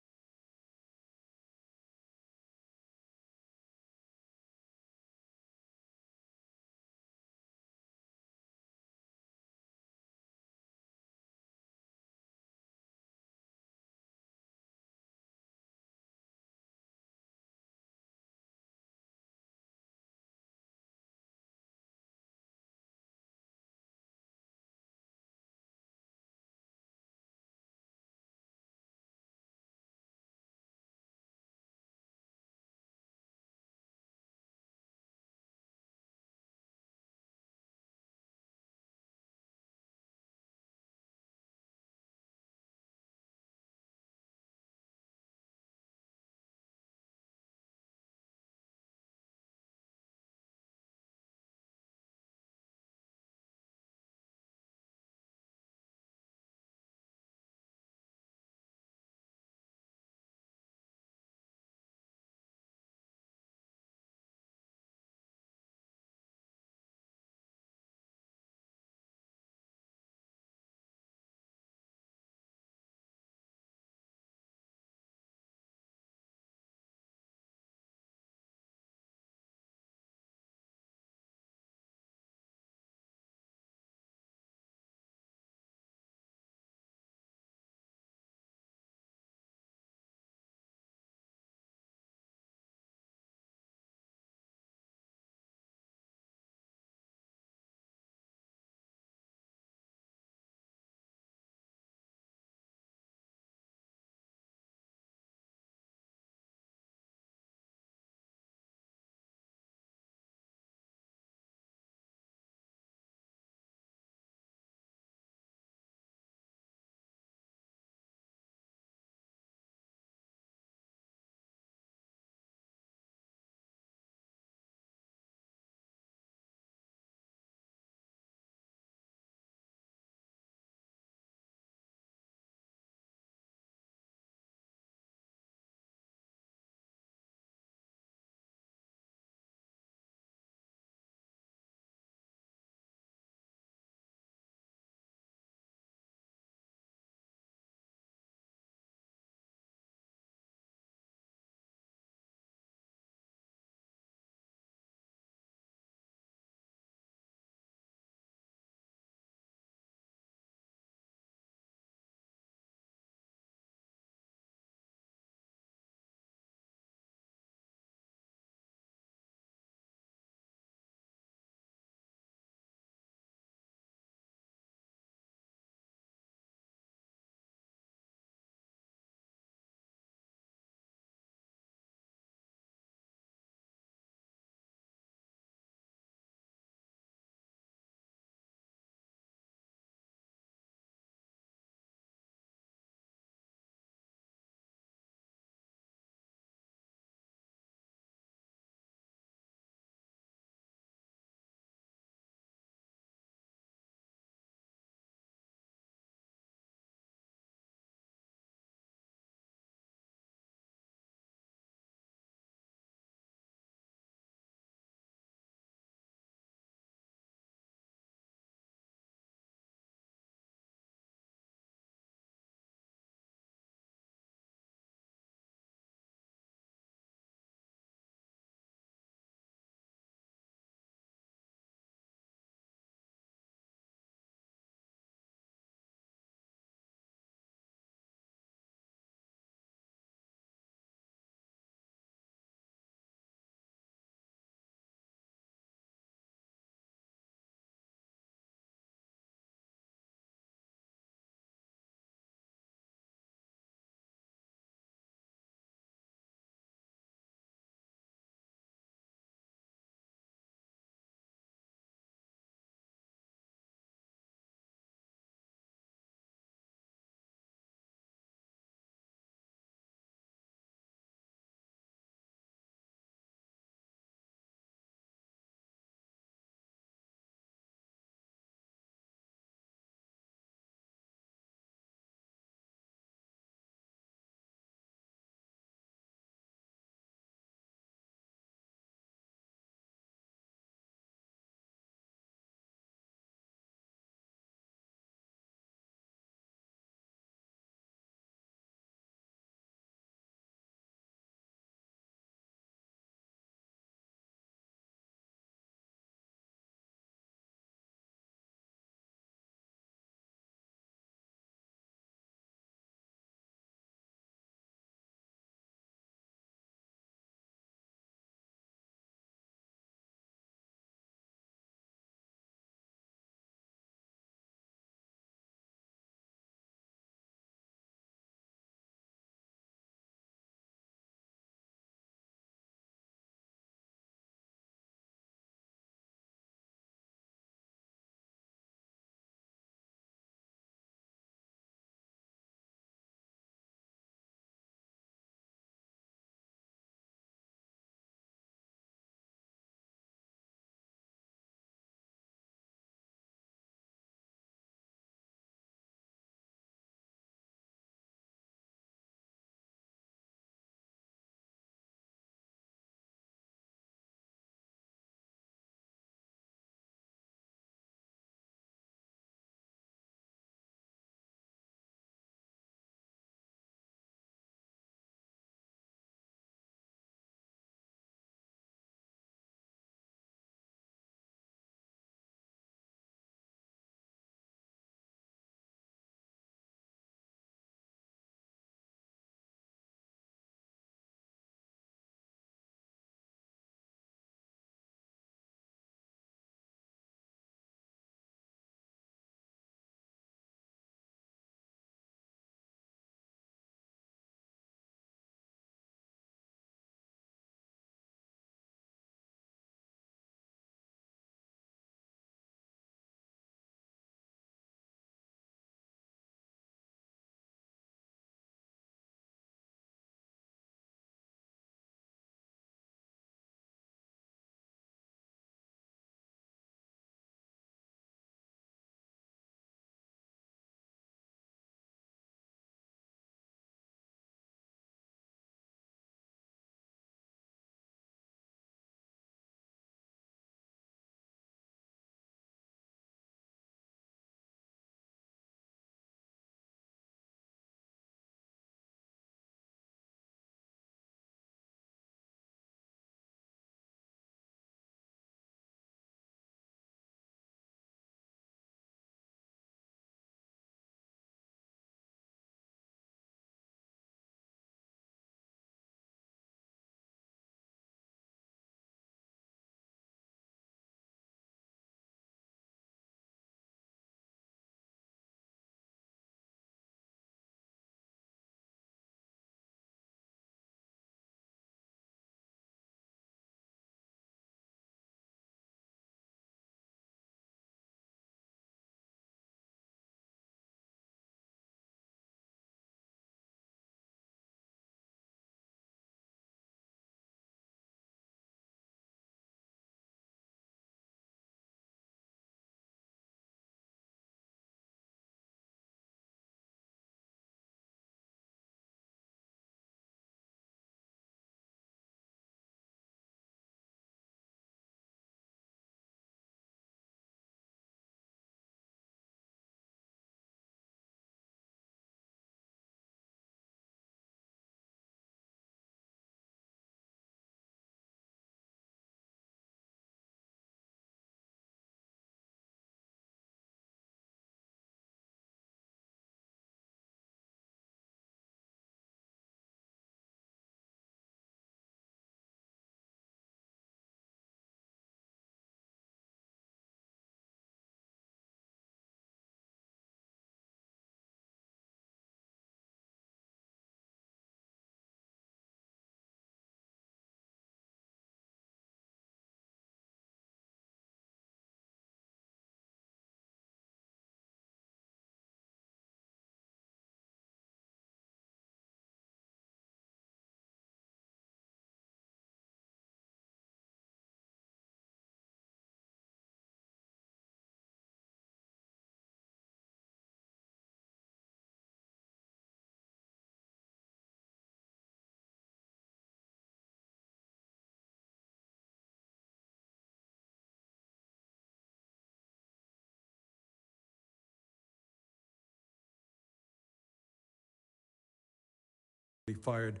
He fired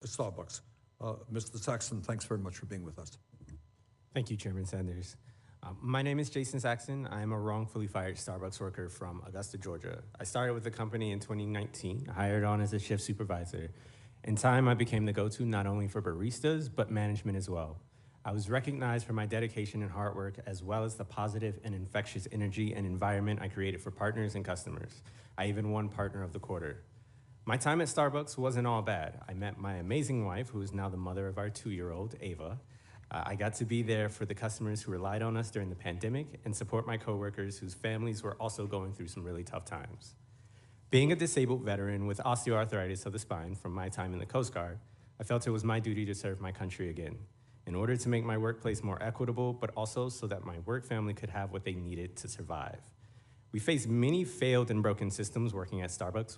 at Starbucks. Mr. Saxon, thanks very much for being with us. Thank you, Chairman Sanders. My name is Jason Saxon. I am a wrongfully fired Starbucks worker from Augusta, Georgia. I started with the company in 2019, hired on as a shift supervisor. In time, I became the go-to not only for baristas, but management as well. I was recognized for my dedication and hard work, as well as the positive and infectious energy and environment I created for partners and customers. I even won Partner of the Quarter. My time at Starbucks wasn't all bad. I met my amazing wife, who is now the mother of our 2-year-old, Ava. I got to be there for the customers who relied on us during the pandemic and support my coworkers whose families were also going through some really tough times. Being a disabled veteran with osteoarthritis of the spine from my time in the Coast Guard, I felt it was my duty to serve my country again, in order to make my workplace more equitable, but also so that my work family could have what they needed to survive. We faced many failed and broken systems working at Starbucks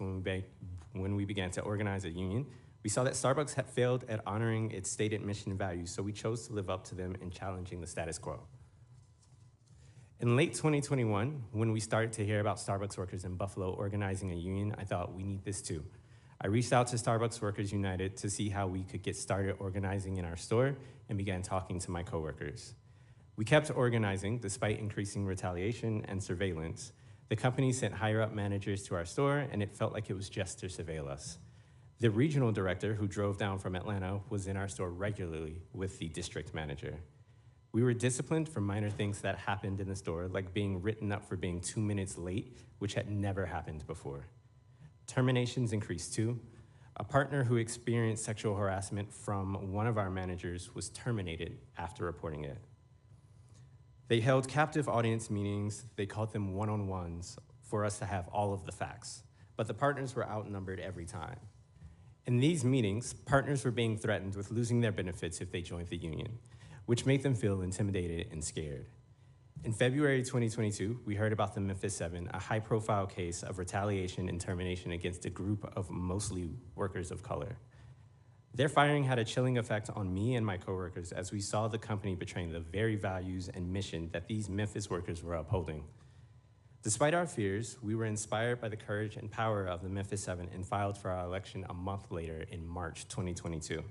when we began to organize a union. We saw that Starbucks had failed at honoring its stated mission and values, so we chose to live up to them in challenging the status quo. In late 2021, when we started to hear about Starbucks workers in Buffalo organizing a union, I thought, we need this too. I reached out to Starbucks Workers United to see how we could get started organizing in our store and began talking to my coworkers. We kept organizing despite increasing retaliation and surveillance. The company sent higher-up managers to our store, and it felt like it was just to surveil us. The regional director, who drove down from Atlanta, was in our store regularly with the district manager. We were disciplined for minor things that happened in the store, like being written up for being 2 minutes late, which had never happened before. Terminations increased too. A partner who experienced sexual harassment from one of our managers was terminated after reporting it. They held captive audience meetings. They called them one-on-ones for us to have all of the facts, but the partners were outnumbered every time. In these meetings, partners were being threatened with losing their benefits if they joined the union, which made them feel intimidated and scared. In February 2022, we heard about the Memphis 7, a high-profile case of retaliation and termination against a group of mostly workers of color. Their firing had a chilling effect on me and my coworkers as we saw the company betraying the very values and mission that these Memphis workers were upholding. Despite our fears, we were inspired by the courage and power of the Memphis 7 and filed for our election a month later in March 2022.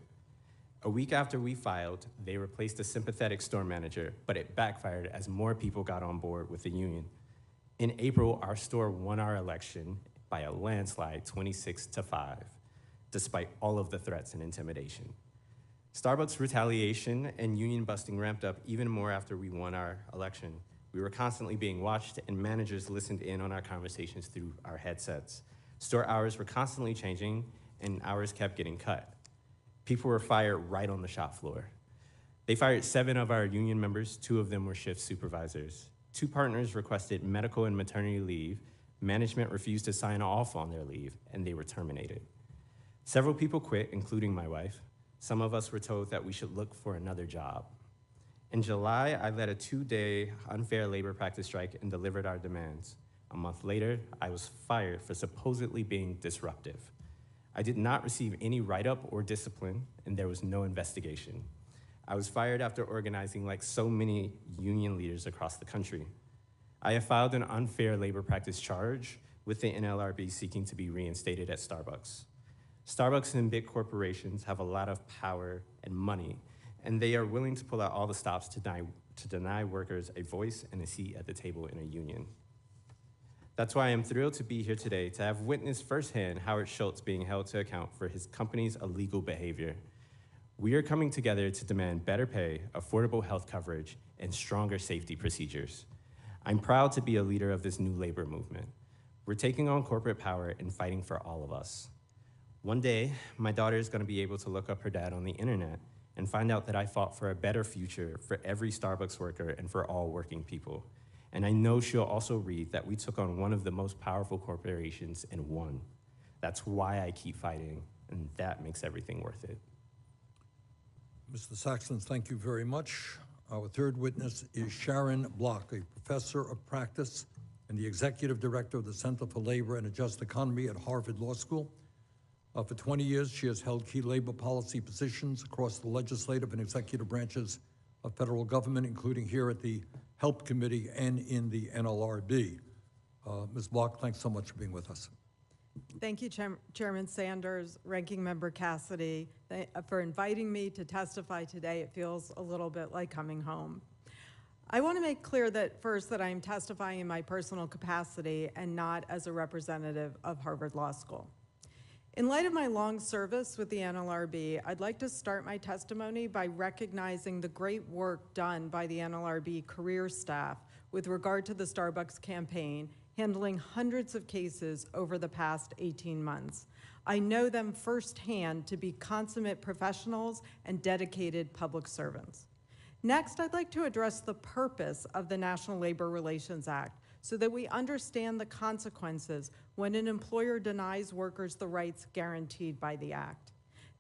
A week after we filed, they replaced a sympathetic store manager, but it backfired as more people got on board with the union. In April, our store won our election by a landslide, 26-5, despite all of the threats and intimidation. Starbucks retaliation and union busting ramped up even more after we won our election. We were constantly being watched, and managers listened in on our conversations through our headsets. Store hours were constantly changing, and hours kept getting cut. People were fired right on the shop floor. They fired 7 of our union members. 2 of them were shift supervisors. 2 partners requested medical and maternity leave. Management refused to sign off on their leave, and they were terminated. Several people quit, including my wife. Some of us were told that we should look for another job. In July, I led a 2-day unfair labor practice strike and delivered our demands. A month later, I was fired for supposedly being disruptive. I did not receive any write-up or discipline, and there was no investigation. I was fired after organizing like so many union leaders across the country. I have filed an unfair labor practice charge with the NLRB seeking to be reinstated at Starbucks. Starbucks and big corporations have a lot of power and money, and they are willing to pull out all the stops to deny workers a voice and a seat at the table in a union. That's why I am thrilled to be here today to have witnessed firsthand Howard Schultz being held to account for his company's illegal behavior. We are coming together to demand better pay, affordable health coverage, and stronger safety procedures. I'm proud to be a leader of this new labor movement. We're taking on corporate power and fighting for all of us. One day, my daughter is going to be able to look up her dad on the internet and find out that I fought for a better future for every Starbucks worker and for all working people. And I know she'll also read that we took on one of the most powerful corporations and won. That's why I keep fighting, and that makes everything worth it. Mr. Saxon, thank you very much. Our third witness is Sharon Block, a professor of practice and the executive director of the Center for Labor and a Just Economy at Harvard Law School. For 20 years, she has held key labor policy positions across the legislative and executive branches of federal government, including here at the Help Committee and in the NLRB. Ms. Block, thanks so much for being with us. Thank you, Chairman Sanders, Ranking Member Cassidy, for inviting me to testify today. It feels a little bit like coming home. I want to make clear that first that I am testifying in my personal capacity and not as a representative of Harvard Law School. In light of my long service with the NLRB, I'd like to start my testimony by recognizing the great work done by the NLRB career staff with regard to the Starbucks campaign, handling hundreds of cases over the past 18 months. I know them firsthand to be consummate professionals and dedicated public servants. Next, I'd like to address the purpose of the National Labor Relations Act so that we understand the consequences when an employer denies workers the rights guaranteed by the Act.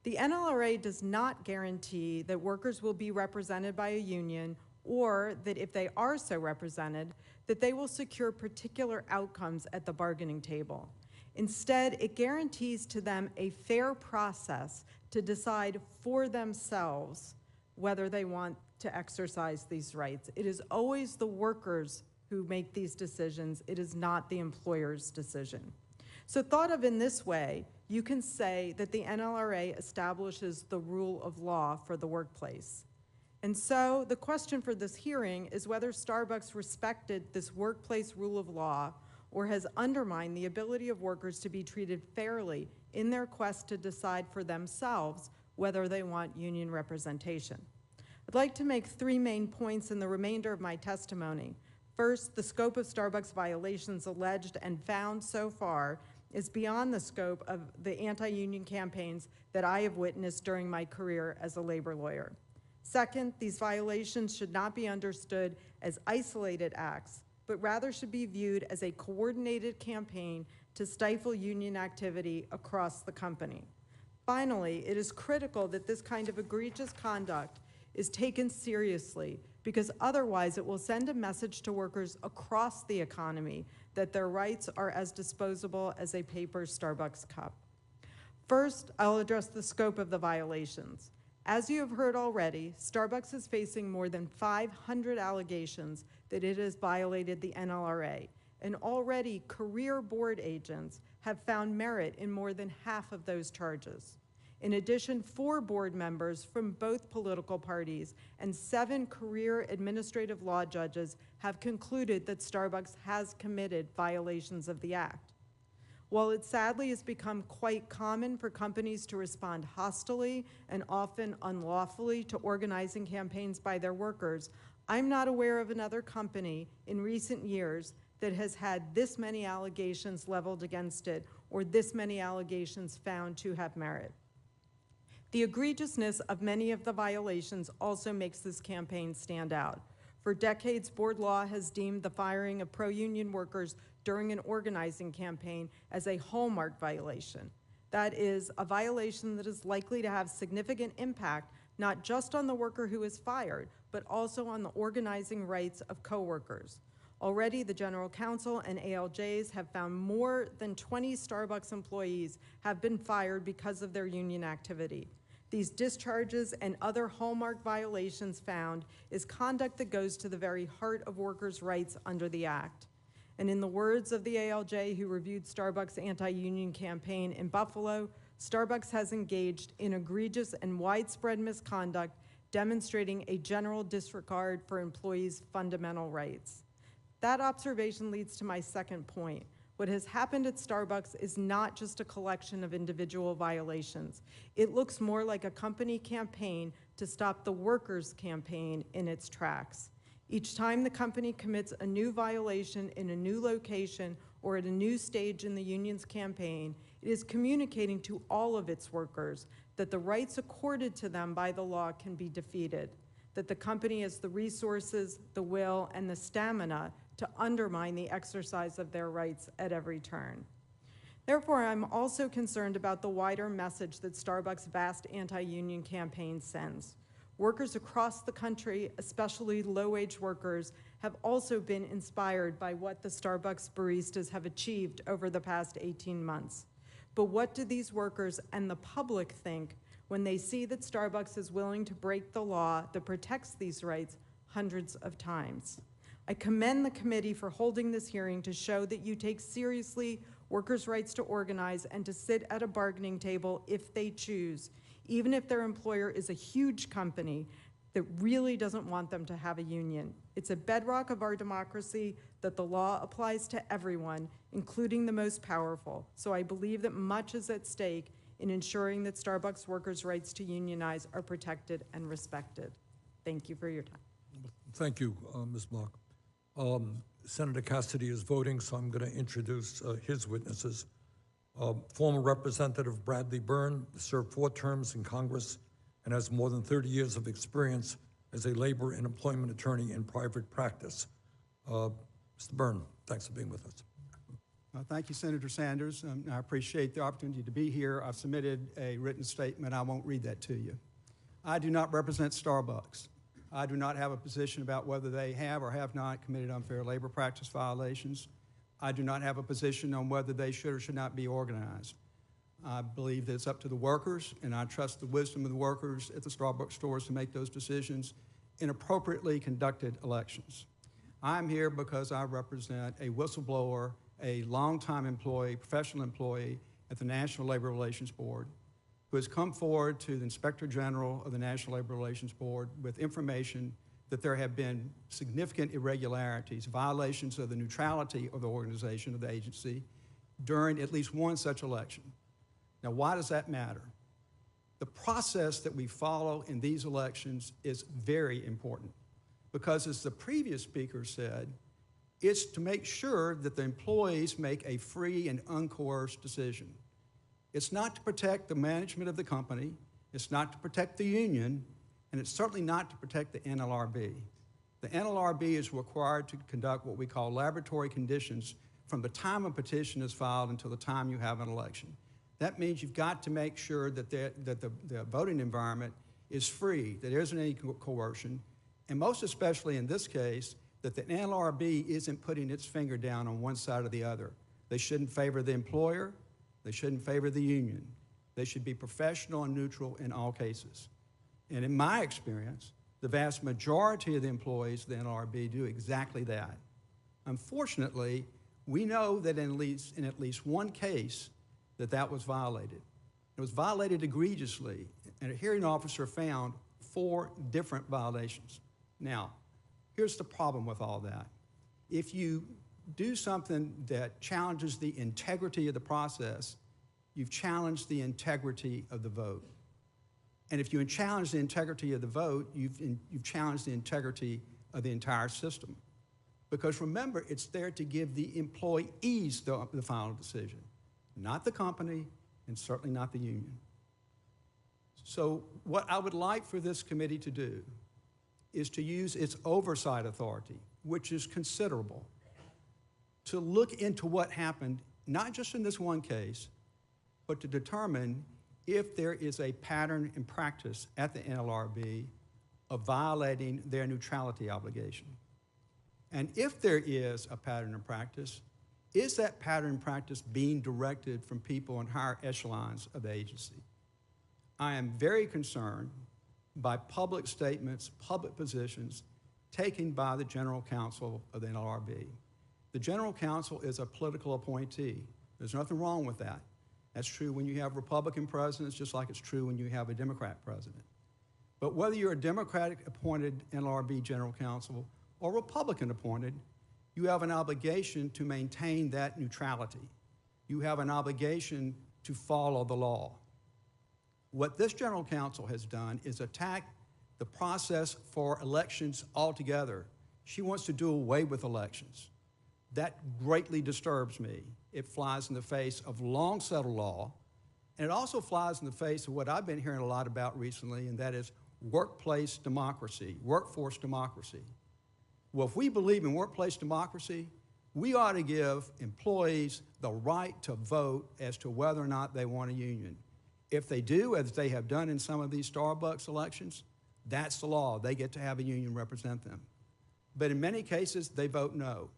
The NLRA does not guarantee that workers will be represented by a union or that if they are so represented, that they will secure particular outcomes at the bargaining table. Instead, it guarantees to them a fair process to decide for themselves whether they want to exercise these rights. It is always the workers who make these decisions. It is not the employer's decision. So thought of in this way, you can say that the NLRA establishes the rule of law for the workplace. And so the question for this hearing is whether Starbucks respected this workplace rule of law or has undermined the ability of workers to be treated fairly in their quest to decide for themselves whether they want union representation. I'd like to make three main points in the remainder of my testimony. First, the scope of Starbucks violations alleged and found so far is beyond the scope of the anti-union campaigns that I have witnessed during my career as a labor lawyer. Second, these violations should not be understood as isolated acts, but rather should be viewed as a coordinated campaign to stifle union activity across the company. Finally, it is critical that this kind of egregious conduct is taken seriously because otherwise it will send a message to workers across the economy that their rights are as disposable as a paper Starbucks cup. First, I'll address the scope of the violations. As you have heard already, Starbucks is facing more than 500 allegations that it has violated the NLRA, and already career board agents have found merit in more than half of those charges. In addition, 4 board members from both political parties and 7 career administrative law judges have concluded that Starbucks has committed violations of the Act. While it sadly has become quite common for companies to respond hostilely and often unlawfully to organizing campaigns by their workers, I'm not aware of another company in recent years that has had this many allegations leveled against it or this many allegations found to have merit. The egregiousness of many of the violations also makes this campaign stand out. For decades, board law has deemed the firing of pro-union workers during an organizing campaign as a hallmark violation. That is, a violation that is likely to have significant impact not just on the worker who is fired, but also on the organizing rights of coworkers. Already, the General Counsel and ALJs have found more than 20 Starbucks employees have been fired because of their union activity. These discharges and other hallmark violations found is conduct that goes to the very heart of workers' rights under the Act. And in the words of the ALJ who reviewed Starbucks' anti-union campaign in Buffalo, Starbucks has engaged in egregious and widespread misconduct, demonstrating a general disregard for employees' fundamental rights. That observation leads to my second point. What has happened at Starbucks is not just a collection of individual violations. It looks more like a company campaign to stop the workers' campaign in its tracks. Each time the company commits a new violation in a new location or at a new stage in the union's campaign, it is communicating to all of its workers that the rights accorded to them by the law can be defeated, that the company has the resources, the will, and the stamina to undermine the exercise of their rights at every turn. Therefore, I'm also concerned about the wider message that Starbucks' vast anti-union campaign sends. Workers across the country, especially low-wage workers, have also been inspired by what the Starbucks baristas have achieved over the past 18 months. But what do these workers and the public think when they see that Starbucks is willing to break the law that protects these rights hundreds of times? I commend the committee for holding this hearing to show that you take seriously workers' rights to organize and to sit at a bargaining table if they choose, even if their employer is a huge company that really doesn't want them to have a union. It's a bedrock of our democracy that the law applies to everyone, including the most powerful. So I believe that much is at stake in ensuring that Starbucks workers' rights to unionize are protected and respected. Thank you for your time. Thank you, Ms. Block. Senator Cassidy is voting, so I'm going to introduce his witnesses. Former Representative Bradley Byrne served 4 terms in Congress and has more than 30 years of experience as a labor and employment attorney in private practice. Mr. Byrne, thanks for being with us. Thank you, Senator Sanders. I appreciate the opportunity to be here. I've submitted a written statement. I won't read that to you. I do not represent Starbucks. I do not have a position about whether they have or have not committed unfair labor practice violations. I do not have a position on whether they should or should not be organized. I believe that it's up to the workers, and I trust the wisdom of the workers at the Starbucks stores to make those decisions in appropriately conducted elections. I'm here because I represent a whistleblower, a longtime employee, professional employee at the National Labor Relations Board, who has come forward to the Inspector General of the National Labor Relations Board with information that there have been significant irregularities, violations of the neutrality of the organization of the agency during at least one such election. Now, why does that matter? The process that we follow in these elections is very important because, as the previous speaker said, it's to make sure that the employees make a free and uncoerced decision. It's not to protect the management of the company, it's not to protect the union, and it's certainly not to protect the NLRB. The NLRB is required to conduct what we call laboratory conditions from the time a petition is filed until the time you have an election. That means you've got to make sure that the voting environment is free, that there isn't any coercion, and most especially in this case, that the NLRB isn't putting its finger down on one side or the other. They shouldn't favor the employer, they shouldn't favor the union. They should be professional and neutral in all cases. And in my experience, the vast majority of the employees of the NLRB do exactly that. Unfortunately, we know that in at least one case that was violated. It was violated egregiously, and a hearing officer found 4 different violations. Now, here's the problem with all that. If you do something that challenges the integrity of the process, you've challenged the integrity of the vote. And if you challenge the integrity of the vote, you've challenged the integrity of the entire system. Because remember, it's there to give the employees the final decision, not the company, and certainly not the union. So what I would like for this committee to do is to use its oversight authority, which is considerable, to look into what happened, not just in this one case, but to determine if there is a pattern in practice at the NLRB of violating their neutrality obligation. And if there is a pattern in practice, is that pattern in practice being directed from people in higher echelons of the agency? I am very concerned by public statements, public positions taken by the General Counsel of the NLRB. The General Counsel is a political appointee. There's nothing wrong with that. That's true when you have Republican presidents, just like it's true when you have a Democrat president. But whether you're a Democratic-appointed NLRB General Counsel or Republican-appointed, you have an obligation to maintain that neutrality. You have an obligation to follow the law. What this General Counsel has done is attack the process for elections altogether. She wants to do away with elections. That greatly disturbs me. It flies in the face of long-settled law, and it also flies in the face of what I've been hearing a lot about recently, and that is workplace democracy, workforce democracy. Well, if we believe in workplace democracy, we ought to give employees the right to vote as to whether or not they want a union. If they do, as they have done in some of these Starbucks elections, that's the law. They get to have a union represent them. But in many cases, they vote no.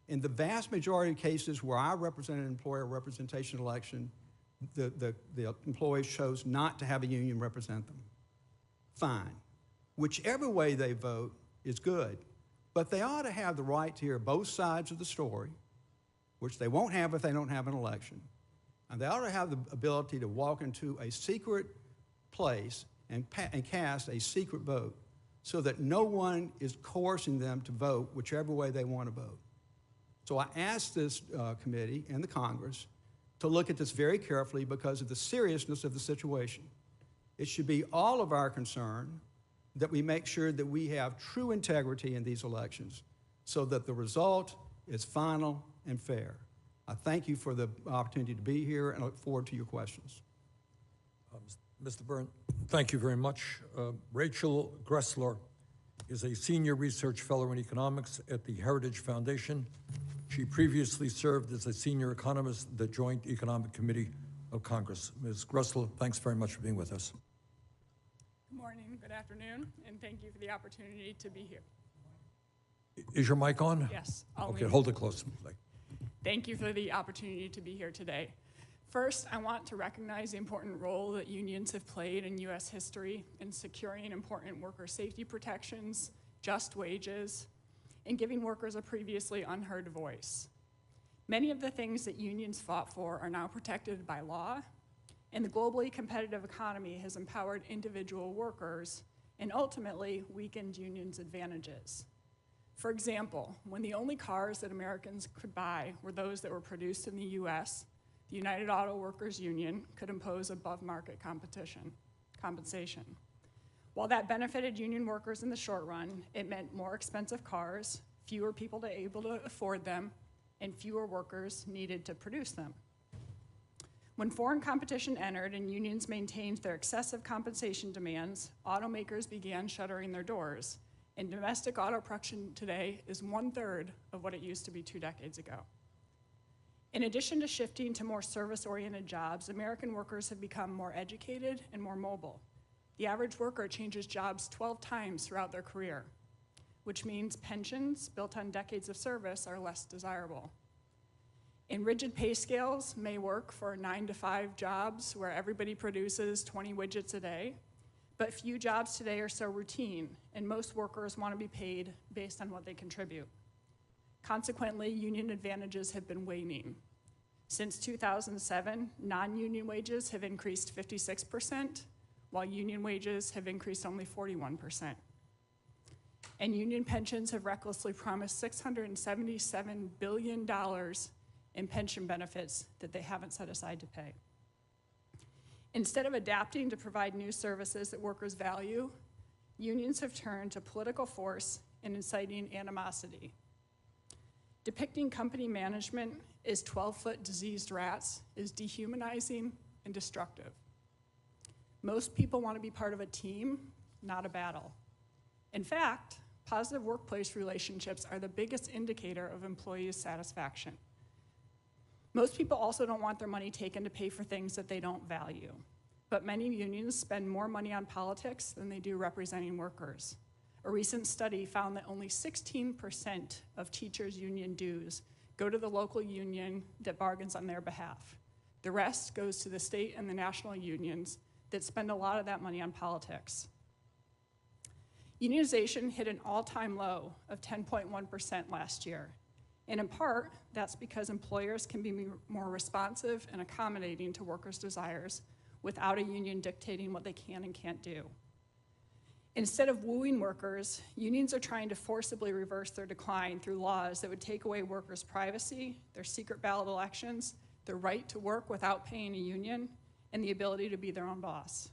In the vast majority of cases where I represent an employer representation election, the employees chose not to have a union represent them. Fine. Whichever way they vote is good. But they ought to have the right to hear both sides of the story which they won't have if they don't have an election. And they ought to have the ability to walk into a secret place and cast a secret vote so that no one is coercing them to vote whichever way they want to vote. So I asked this committee and the Congress to look at this very carefully because of the seriousness of the situation. It should be all of our concern that we make sure that we have true integrity in these elections so that the result is final and fair. I thank you for the opportunity to be here and I look forward to your questions. Mr. Byrne, thank you very much. Rachel Gressler is a senior research fellow in economics at the Heritage Foundation. She previously served as a senior economist at the Joint Economic Committee of Congress. Ms. Gressler, thanks very much for being with us. Good morning, good afternoon, and thank you for the opportunity to be here. Is your mic on? Yes. Okay, hold it close. Thank you for the opportunity to be here today. First, I want to recognize the important role that unions have played in U.S. history in securing important worker safety protections, just wages, and giving workers a previously unheard voice. Many of the things that unions fought for are now protected by law, and the globally competitive economy has empowered individual workers and ultimately weakened unions' advantages. For example, when the only cars that Americans could buy were those that were produced in the U.S., the United Auto Workers Union could impose above-market compensation. While that benefited union workers in the short run, it meant more expensive cars, fewer people able to afford them, and fewer workers needed to produce them. When foreign competition entered and unions maintained their excessive compensation demands, automakers began shuttering their doors, and domestic auto production today is 1/3 of what it used to be 2 decades ago. In addition to shifting to more service-oriented jobs, American workers have become more educated and more mobile. The average worker changes jobs 12 times throughout their career, which means pensions built on decades of service are less desirable. And rigid pay scales may work for 9-to-5 jobs where everybody produces 20 widgets a day, but few jobs today are so routine, and most workers want to be paid based on what they contribute. Consequently, union advantages have been waning. Since 2007, non-union wages have increased 56%, while union wages have increased only 41%. And union pensions have recklessly promised $677 billion in pension benefits that they haven't set aside to pay. Instead of adapting to provide new services that workers value, unions have turned to political force and inciting animosity. Depicting company management as 12-foot diseased rats is dehumanizing and destructive. Most people want to be part of a team, not a battle. In fact, positive workplace relationships are the biggest indicator of employee satisfaction. Most people also don't want their money taken to pay for things that they don't value. But many unions spend more money on politics than they do representing workers. A recent study found that only 16% of teachers' union dues go to the local union that bargains on their behalf. The rest goes to the state and the national unions that spend a lot of that money on politics. Unionization hit an all-time low of 10.1% last year. And in part, that's because employers can be more responsive and accommodating to workers' desires without a union dictating what they can and can't do. Instead of wooing workers, unions are trying to forcibly reverse their decline through laws that would take away workers' privacy, their secret ballot elections, their right to work without paying a union, and the ability to be their own boss.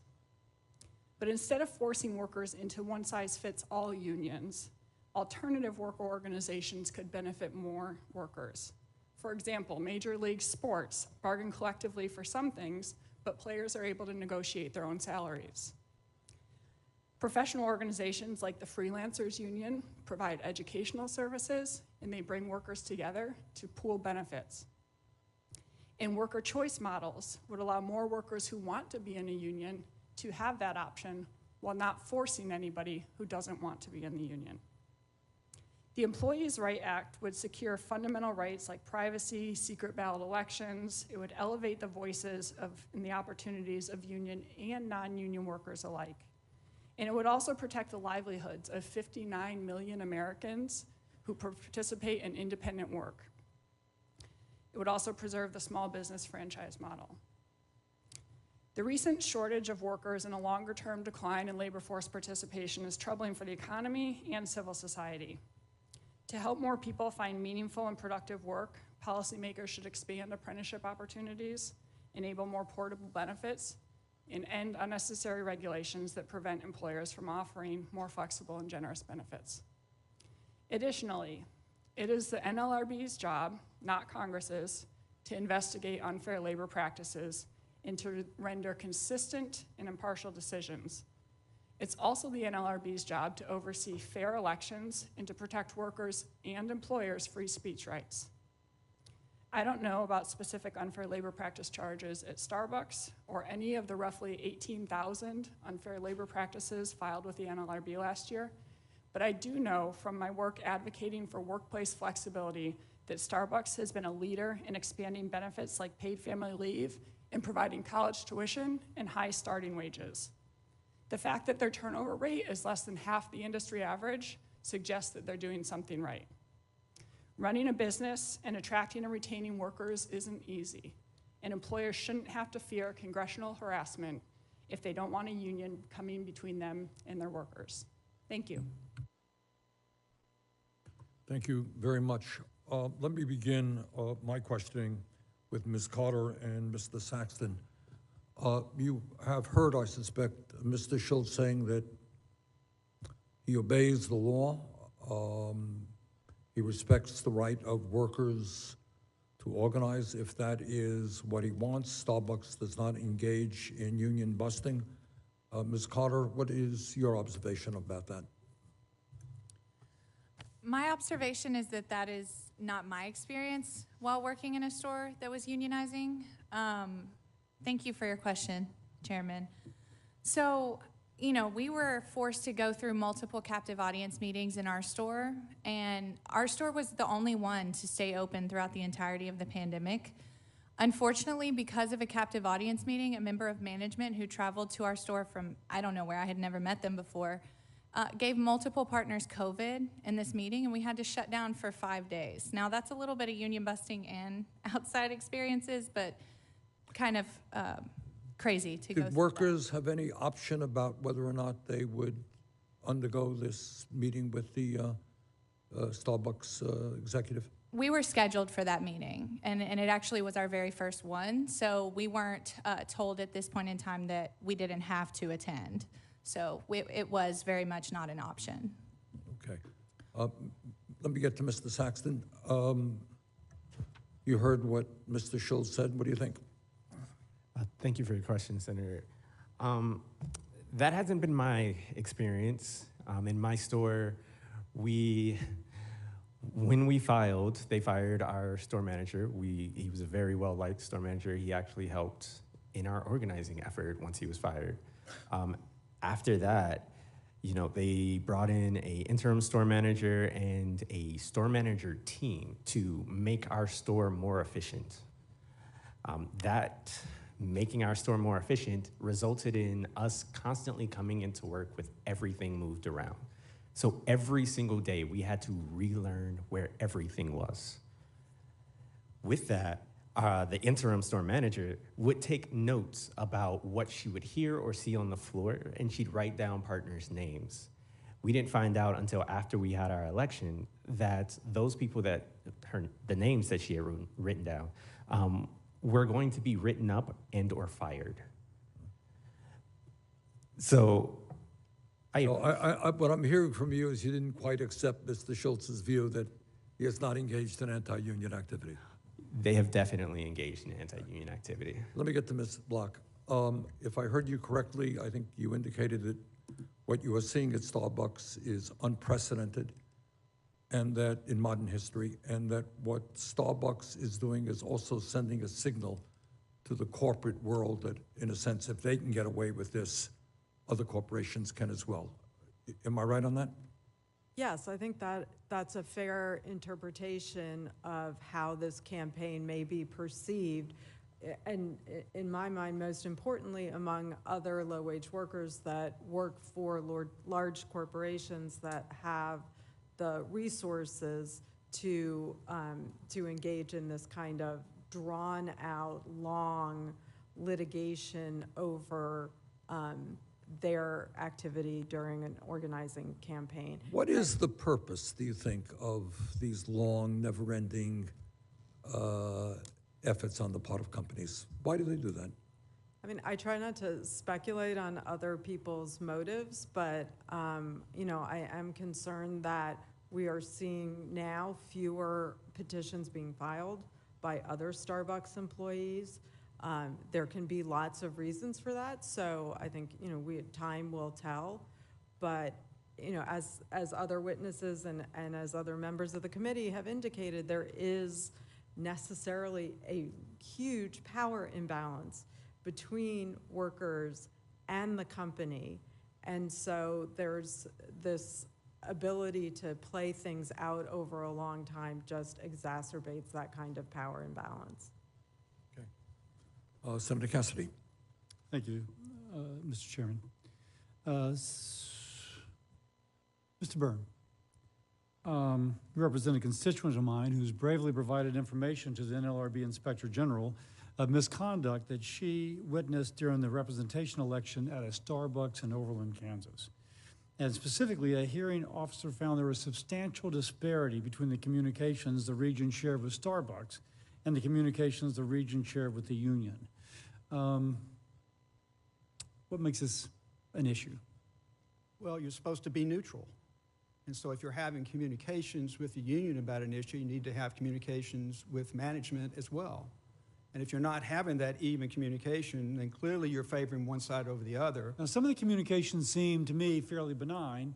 But instead of forcing workers into one-size-fits-all unions, alternative worker organizations could benefit more workers. For example, Major League Sports bargain collectively for some things, but players are able to negotiate their own salaries. Professional organizations like the Freelancers Union provide educational services, and they bring workers together to pool benefits. And worker choice models would allow more workers who want to be in a union to have that option while not forcing anybody who doesn't want to be in the union. The Employees' Right Act would secure fundamental rights like privacy, secret ballot elections. It would elevate the voices and the opportunities of union and non-union workers alike. And it would also protect the livelihoods of 59 million Americans who participate in independent work. It would also preserve the small business franchise model. The recent shortage of workers and a longer-term decline in labor force participation is troubling for the economy and civil society. To help more people find meaningful and productive work, policymakers should expand apprenticeship opportunities, enable more portable benefits, and end unnecessary regulations that prevent employers from offering more flexible and generous benefits. Additionally, it is the NLRB's job, not Congress's, to investigate unfair labor practices and to render consistent and impartial decisions. It's also the NLRB's job to oversee fair elections and to protect workers' and employers' free speech rights. I don't know about specific unfair labor practice charges at Starbucks or any of the roughly 18,000 unfair labor practices filed with the NLRB last year, but I do know from my work advocating for workplace flexibility that Starbucks has been a leader in expanding benefits like paid family leave and providing college tuition and high starting wages. The fact that their turnover rate is less than half the industry average suggests that they're doing something right. Running a business and attracting and retaining workers isn't easy, and employers shouldn't have to fear congressional harassment if they don't want a union coming between them and their workers. Thank you. Thank you very much. Let me begin my questioning with Ms. Carter and Mr. Saxton. You have heard, I suspect, Mr. Schultz saying that he obeys the law. He respects the right of workers to organize if that is what he wants. Starbucks does not engage in union busting. Ms. Carter, what is your observation about that? My observation is that that is not my experience while working in a store that was unionizing. Thank you for your question, Chairman. So, you know, we were forced to go through multiple captive audience meetings in our store, and our store was the only one to stay open throughout the entirety of the pandemic. Unfortunately, because of a captive audience meeting, a member of management who traveled to our store from, I don't know where, I had never met them before, gave multiple partners COVID in this meeting, and we had to shut down for 5 days. Now, that's a little bit of union busting and outside experiences, but kind of crazy to go through. Did workers have any option about whether or not they would undergo this meeting with the Starbucks executive? We were scheduled for that meeting, and it actually was our very first one, so we weren't told at this point in time that we didn't have to attend. So it was very much not an option. Okay. Let me get to Mr. Saxton. You heard what Mr. Schultz said. What do you think? Thank you for your question, Senator. That hasn't been my experience. In my store, when we filed, they fired our store manager. He was a very well-liked store manager. He actually helped in our organizing effort once he was fired. After that, you know, they brought in an interim store manager and a store manager team to make our store more efficient. That making our store more efficient resulted in us constantly coming into work with everything moved around. So every single day we had to relearn where everything was. With that, the interim store manager would take notes about what she would hear or see on the floor, and she'd write down partners' names. We didn't find out until after we had our election that those people the names that she had written down, were going to be written up and or fired. So, what I'm hearing from you is you didn't quite accept Mr. Schultz's view that he has not engaged in anti-union activity. They have definitely engaged in anti-union activity. Let me get to Ms. Block. If I heard you correctly, I think you indicated that what you are seeing at Starbucks is unprecedented, and that in modern history, and that what Starbucks is doing is also sending a signal to the corporate world that, in a sense, if they can get away with this, other corporations can as well. Am I right on that? Yes, I think that's a fair interpretation of how this campaign may be perceived. And in my mind, most importantly, among other low-wage workers that work for large corporations that have the resources to engage in this kind of drawn-out, long litigation over their activity during an organizing campaign. What is the purpose, do you think, of these long, never-ending efforts on the part of companies? Why do they do that? I mean, I try not to speculate on other people's motives, but, you know, I am concerned that we are seeing now fewer petitions being filed by other Starbucks employees. There can be lots of reasons for that, so I think, you know, time will tell. But, you know, as other witnesses and as other members of the committee have indicated, there is necessarily a huge power imbalance between workers and the company. And so there's this ability to play things out over a long time just exacerbates that kind of power imbalance. Senator Cassidy. Thank you, Mr. Chairman. Mr. Byrne, you represent a constituent of mine who's bravely provided information to the NLRB Inspector General of misconduct that she witnessed during the representation election at a Starbucks in Overland, Kansas. And specifically, a hearing officer found there was substantial disparity between the communications the region shared with Starbucks and the communications the region shared with the union. What makes this an issue? Well, you're supposed to be neutral. And so if you're having communications with the union about an issue, you need to have communications with management as well. And if you're not having that even communication, then clearly you're favoring one side over the other. Now, some of the communications seem to me fairly benign,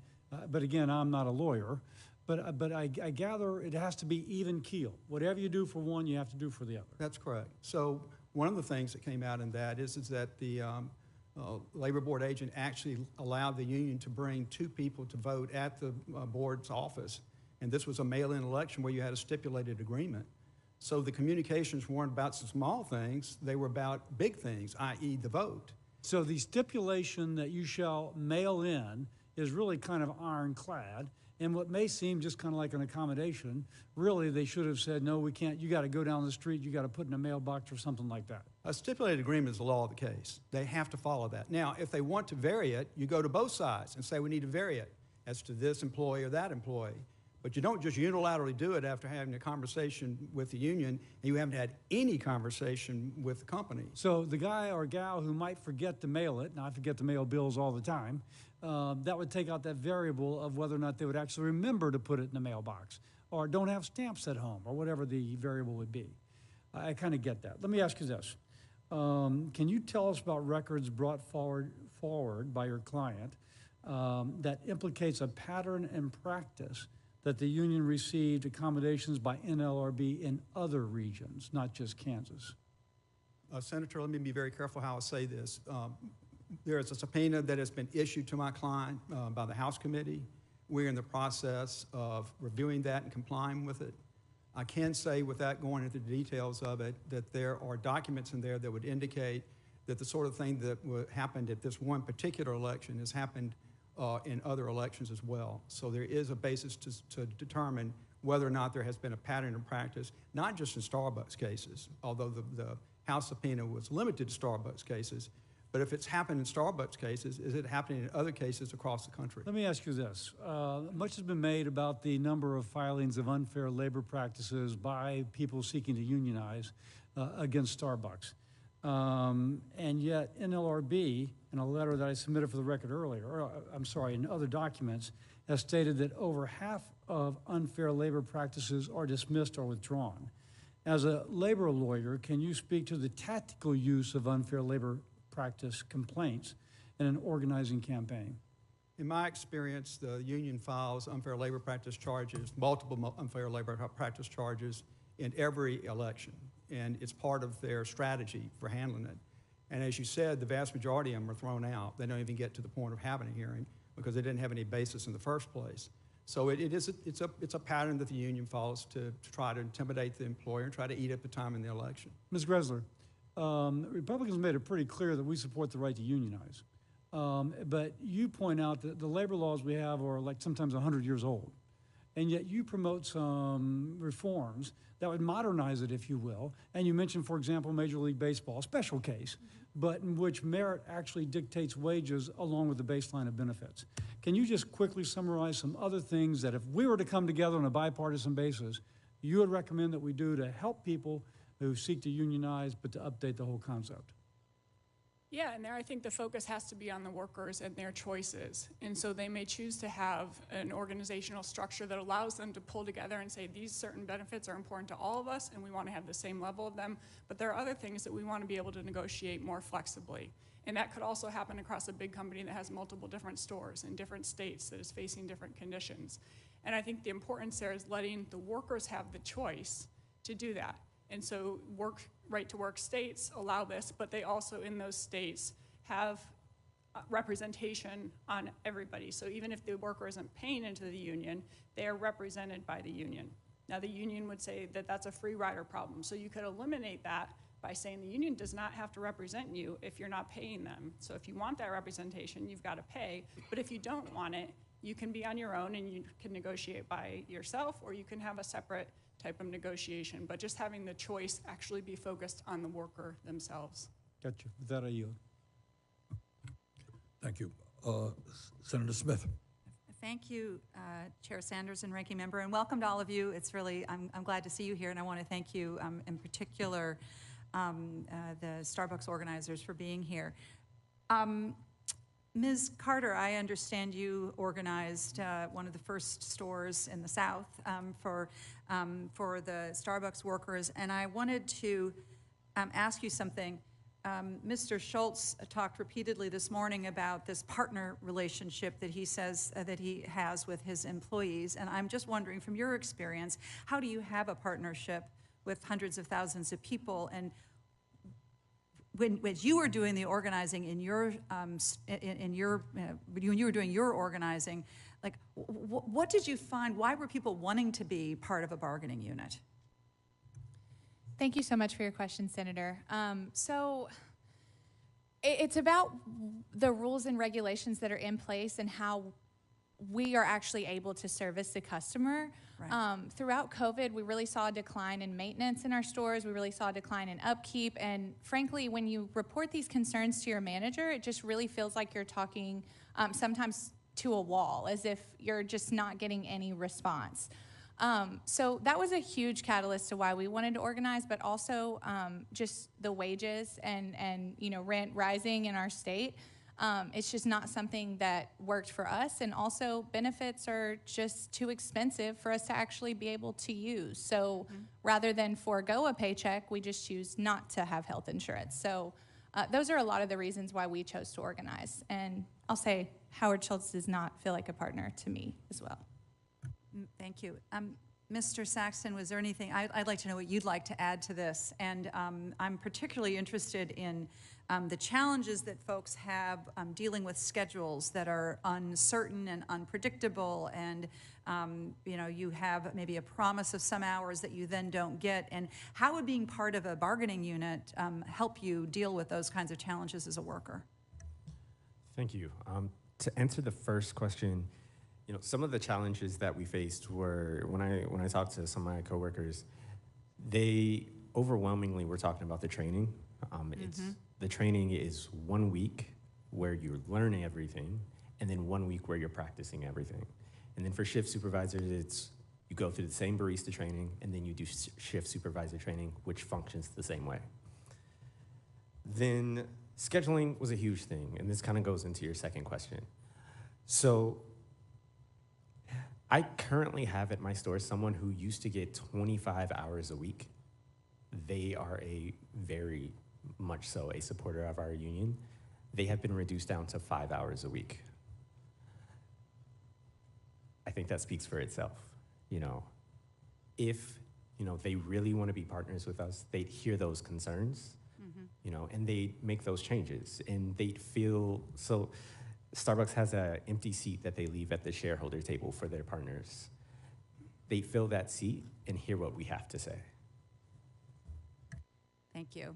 but again, I'm not a lawyer. But I gather it has to be even keel. Whatever you do for one, you have to do for the other. That's correct. So one of the things that came out in that is that the labor board agent actually allowed the union to bring 2 people to vote at the board's office. And this was a mail-in election where you had a stipulated agreement. So the communications weren't about some small things, they were about big things, i.e. the vote. So the stipulation that you shall mail in is really kind of ironclad. And what may seem just kind of like an accommodation, really they should have said, no, we can't, you got to go down the street, you got to put in a mailbox or something like that. A stipulated agreement is the law of the case. They have to follow that. Now, if they want to vary it, you go to both sides and say we need to vary it as to this employee or that employee. But you don't just unilaterally do it after having a conversation with the union and you haven't had any conversation with the company. So the guy or gal who might forget to mail it, and I forget to mail bills all the time, that would take out that variable of whether or not they would actually remember to put it in the mailbox or don't have stamps at home or whatever the variable would be. I kind of get that. Let me ask you this. Can you tell us about records brought forward by your client that implicates a pattern and practice that the union received accommodations by NLRB in other regions, not just Kansas? Senator, let me be very careful how I say this. There is a subpoena that has been issued to my client by the House Committee. We're in the process of reviewing that and complying with it. I can say, without going into the details of it, that there are documents in there that would indicate that the sort of thing that happened at this one particular election has happened in other elections as well. So there is a basis to determine whether or not there has been a pattern in practice, not just in Starbucks cases, although the House subpoena was limited to Starbucks cases. But if it's happened in Starbucks cases, is it happening in other cases across the country? Let me ask you this. Much has been made about the number of filings of unfair labor practices by people seeking to unionize against Starbucks. And yet NLRB, in a letter that I submitted for the record earlier, or I'm sorry, in other documents, has stated that over half of unfair labor practices are dismissed or withdrawn. As a labor lawyer, can you speak to the tactical use of unfair labor practice complaints in an organizing campaign? In my experience, the union files unfair labor practice charges, multiple unfair labor practice charges in every election. And it's part of their strategy for handling it. And as you said, the vast majority of them are thrown out. They don't even get to the point of having a hearing because they didn't have any basis in the first place. So it's a pattern that the union follows to try to intimidate the employer and try to eat up the time in the election. Ms. Gressler, Republicans made it pretty clear that we support the right to unionize. But you point out that the labor laws we have are like sometimes 100 years old. and yet you promote some reforms that would modernize it, if you will. And you mentioned, for example, Major League Baseball, special case, but in which merit actually dictates wages along with the baseline of benefits. Can you just quickly summarize some other things that if we were to come together on a bipartisan basis, you would recommend that we do to help people who seek to unionize, but to update the whole concept? Yeah, and there I think the focus has to be on the workers and their choices. And so they may choose to have an organizational structure that allows them to pull together and say these certain benefits are important to all of us and we want to have the same level of them, but there are other things that we want to be able to negotiate more flexibly. And that could also happen across a big company that has multiple different stores in different states that is facing different conditions. And I think the importance there is letting the workers have the choice to do that. And so right-to-work states allow this, but they also in those states have representation on everybody. So even if the worker isn't paying into the union, they are represented by the union. Now the union would say that that's a free rider problem. So you could eliminate that by saying the union does not have to represent you if you're not paying them. So if you want that representation, you've got to pay. But if you don't want it, you can be on your own and you can negotiate by yourself, or you can have a separate type of negotiation, but just having the choice actually be focused on the worker themselves. Gotcha. With that, I yield. Thank you. Senator Smith. Thank you, Chair Sanders and Ranking Member, and welcome to all of you. It's really, I'm glad to see you here, and I want to thank you in particular, the Starbucks organizers for being here. Ms. Carter, I understand you organized one of the first stores in the South for the Starbucks workers, and I wanted to ask you something. Mr. Schultz talked repeatedly this morning about this partner relationship that he says that he has with his employees, and I'm just wondering, from your experience, how do you have a partnership with hundreds of thousands of people, and when you were doing the organizing in your, when you were doing your organizing, like, what did you find? Why were people wanting to be part of a bargaining unit? Thank you so much for your question, Senator. So it's about the rules and regulations that are in place and how we are actually able to service the customer. Right. Throughout COVID, we really saw a decline in maintenance in our stores. We really saw a decline in upkeep. And frankly, when you report these concerns to your manager, it just really feels like you're talking sometimes to a wall, as if you're just not getting any response. So that was a huge catalyst to why we wanted to organize, but also just the wages and rent rising in our state. It's just not something that worked for us, and also benefits are just too expensive for us to actually be able to use. So rather than forego a paycheck, we just choose not to have health insurance. So those are a lot of the reasons why we chose to organize. And I'll say Howard Schultz does not feel like a partner to me as well. Thank you. Mr. Saxton, was there anything, I'd like to know what you'd like to add to this. And I'm particularly interested in the challenges that folks have dealing with schedules that are uncertain and unpredictable, and you have maybe a promise of some hours that you then don't get. And how would being part of a bargaining unit help you deal with those kinds of challenges as a worker? Thank you. To answer the first question, some of the challenges that we faced were when I talked to some of my coworkers, they overwhelmingly were talking about the training. The training is 1 week where you're learning everything, and then 1 week where you're practicing everything. And then for shift supervisors, it's you go through the same barista training, and then you do shift supervisor training, which functions the same way. Then scheduling was a huge thing, and this kind of goes into your second question. So I currently have at my store someone who used to get 25 hours a week. They are a very much so a supporter of our union. They have been reduced down to 5 hours a week. I think that speaks for itself. If they really want to be partners with us, they'd hear those concerns, and they make those changes, and they'd feel so. Starbucks has an empty seat that they leave at the shareholder table for their partners. They fill that seat and hear what we have to say. Thank you.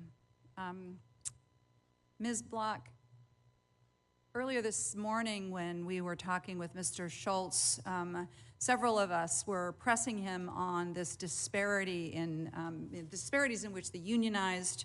Ms. Block, Earlier this morning, when we were talking with Mr. Schultz, several of us were pressing him on this disparity in disparities in which the unionized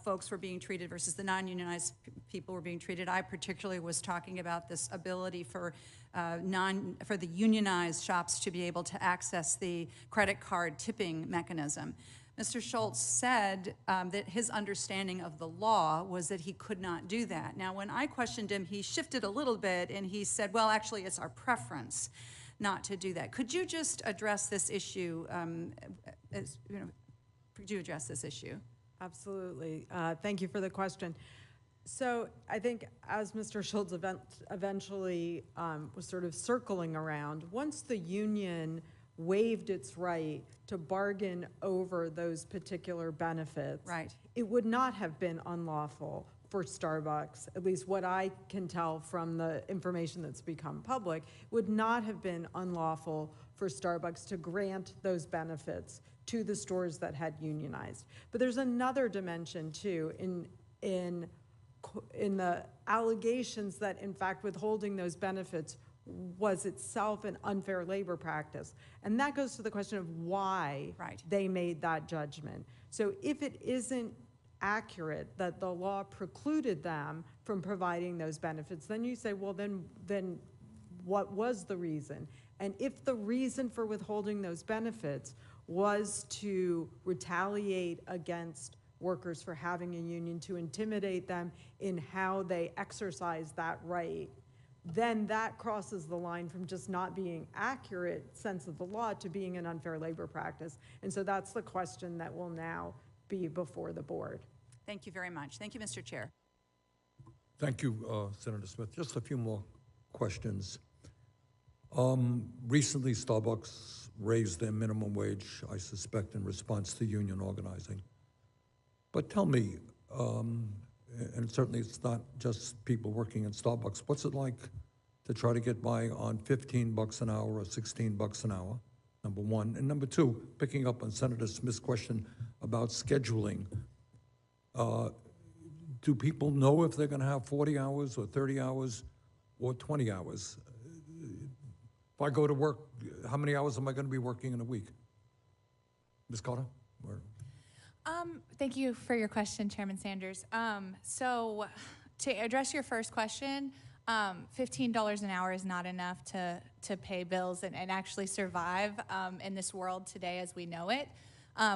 folks were being treated versus the non-unionized people were being treated. I particularly was talking about this ability for the unionized shops to be able to access the credit card tipping mechanism. Mr. Schultz said that his understanding of the law was that he could not do that. Now, when I questioned him, he shifted a little bit and he said, well, actually, it's our preference not to do that. Could you just address this issue? Could you address this issue? Absolutely. Thank you for the question. So I think as Mr. Schultz eventually was sort of circling around, once the union waived its right to bargain over those particular benefits, right, it would not have been unlawful for Starbucks, at least what I can tell from the information that's become public, would not have been unlawful for Starbucks to grant those benefits to the stores that had unionized. But there's another dimension too in the allegations that in fact withholding those benefits was itself an unfair labor practice. And that goes to the question of why they made that judgment. So if it isn't accurate that the law precluded them from providing those benefits, then you say, well, then what was the reason? And if the reason for withholding those benefits was to retaliate against workers for having a union, to intimidate them in how they exercise that right, then that crosses the line from just not being accurate sense of the law to being an unfair labor practice. And so that's the question that will now be before the board. Thank you very much. Thank you, Mr. Chair. Thank you, Senator Smith. Just a few more questions. Recently, Starbucks raised their minimum wage, I suspect, in response to union organizing. But tell me, and certainly it's not just people working in Starbucks, what's it like to try to get by on $15 an hour or $16 an hour, number one? And number two, picking up on Senator Smith's question about scheduling, do people know if they're gonna have 40 hours or 30 hours or 20 hours? If I go to work, how many hours am I gonna be working in a week? Ms. Carter? Or? Thank you for your question, Chairman Sanders. So to address your first question, $15 an hour is not enough to pay bills and actually survive in this world today as we know it.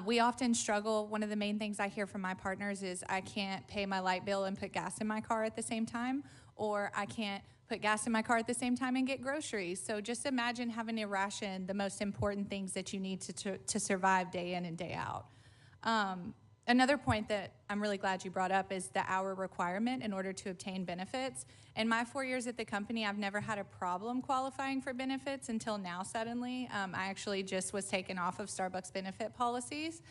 We often struggle. One of the main things I hear from my partners is I can't pay my light bill and put gas in my car at the same time, or I can't put gas in my car at the same time and get groceries. So just imagine having to ration the most important things that you need to survive day in and day out. Another point that I'm really glad you brought up is the hour requirement in order to obtain benefits. In my 4 years at the company, I've never had a problem qualifying for benefits until now suddenly. I actually just was taken off of Starbucks benefit policies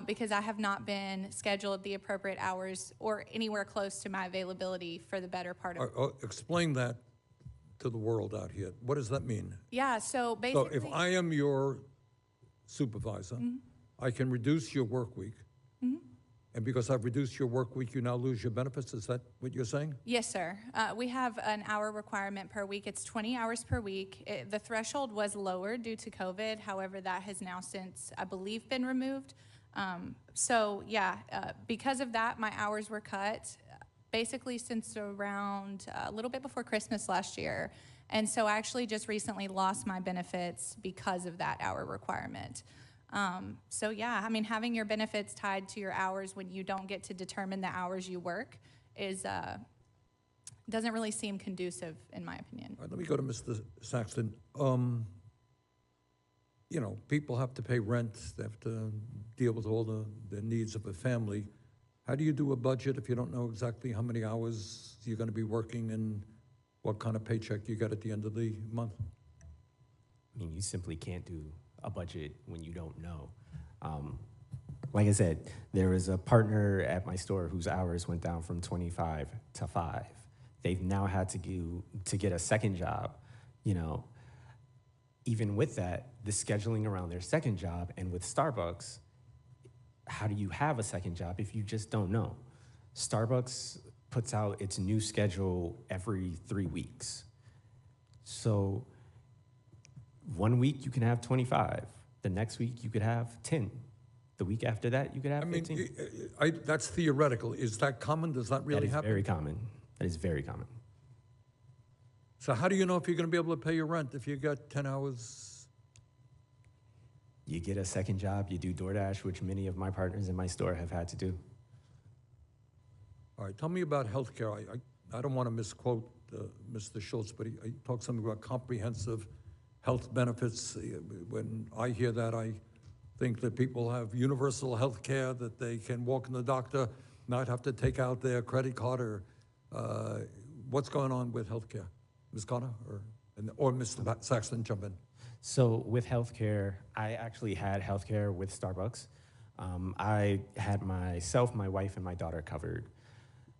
because I have not been scheduled the appropriate hours or anywhere close to my availability for the better part of Explain that to the world out here. What does that mean? Yeah, so basically. So if I am your supervisor, I can reduce your work week. And because I've reduced your work week, you now lose your benefits? Is that what you're saying? Yes, sir. We have an hour requirement per week. It's 20 hours per week. The threshold was lowered due to COVID. However, that has now since, I believe, been removed. Because of that, my hours were cut basically since around a little bit before Christmas last year. And so I actually just recently lost my benefits because of that hour requirement. Having your benefits tied to your hours when you don't get to determine the hours you work is doesn't really seem conducive, in my opinion. All right, let me go to Mr. Saxton. People have to pay rent. They have to deal with all the needs of a family. How do you do a budget if you don't know exactly how many hours you're going to be working and what kind of paycheck you get at the end of the month? I mean, you simply can't do a budget when you don't know. Like I said, there is a partner at my store whose hours went down from 25 to 5. They've now had to get a second job. Even with that, the scheduling around their second job, and with Starbucks, how do you have a second job if you just don't know? Starbucks puts out its new schedule every 3 weeks. So 1 week you can have 25. The next week you could have 10. The week after that you could have 15. That's theoretical. Is that common? Does that really happen? That is very common. That is very common. So how do you know if you're going to be able to pay your rent if you got 10 hours? You get a second job, you do DoorDash, which many of my partners in my store have had to do. All right, tell me about healthcare. I don't want to misquote Mr. Schultz, but he talked something about comprehensive health benefits. When I hear that, I think that people have universal health care, that they can walk in the doctor, not have to take out their credit card, or what's going on with healthcare? Ms. Carter, or Mr. Saxon, jump in. So with healthcare, I actually had healthcare with Starbucks. I had myself, my wife, and my daughter covered.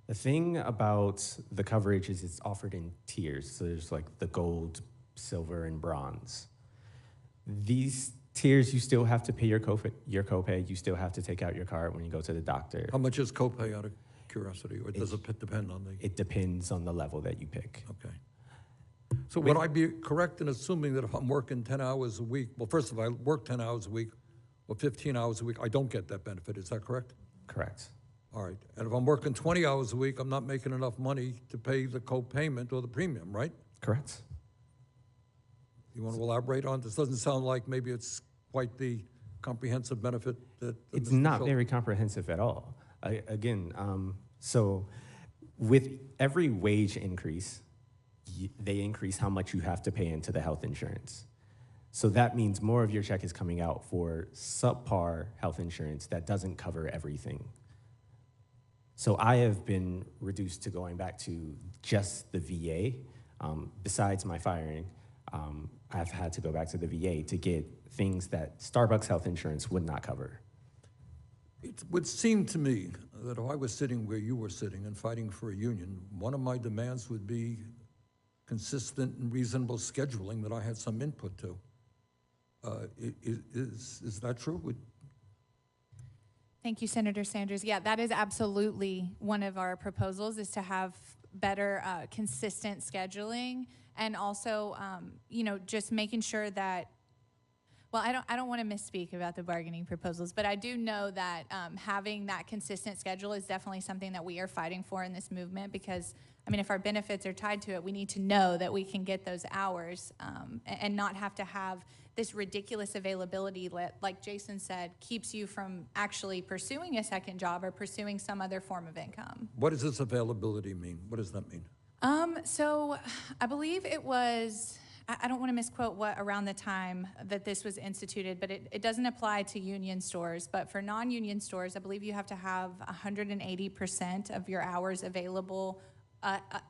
The thing about the coverage is it's offered in tiers. So there's like the gold, silver, and bronze. These tiers, you still have to pay your copay. You still have to take out your card when you go to the doctor. How much is copay, out of curiosity, or does it depend on the? It depends on the level that you pick. Okay. So would I be correct in assuming that if I'm working 10 hours a week, well, first, if I work 10 hours a week or 15 hours a week, I don't get that benefit. Is that correct? Correct. All right. And if I'm working 20 hours a week, I'm not making enough money to pay the co-payment or the premium, right? Correct. You want to elaborate on this? Doesn't sound like maybe it's quite the comprehensive benefit that It's Mr. not Schultz. very comprehensive at all. So with every wage increase, they increase how much you have to pay into the health insurance. So that means more of your check is coming out for subpar health insurance that doesn't cover everything. So I have been reduced to going back to just the VA. Besides my firing, I've had to go back to the VA to get things that Starbucks health insurance would not cover. It would seem to me that if I was sitting where you were sitting and fighting for a union, one of my demands would be consistent and reasonable scheduling that I had some input to. Is that true? Thank you, Senator Sanders. Yeah, that is absolutely one of our proposals, is to have better consistent scheduling, and also, just making sure that, well, I don't want to misspeak about the bargaining proposals, but I do know that having that consistent schedule is definitely something that we are fighting for in this movement, because, if our benefits are tied to it, we need to know that we can get those hours and not have to have this ridiculous availability that, like Jason said, keeps you from actually pursuing a second job or pursuing some other form of income. What does this availability mean? What does that mean? So I believe it was, I don't want to misquote what around the time that this was instituted, but it doesn't apply to union stores. But for non-union stores, I believe you have to have 180% of your hours available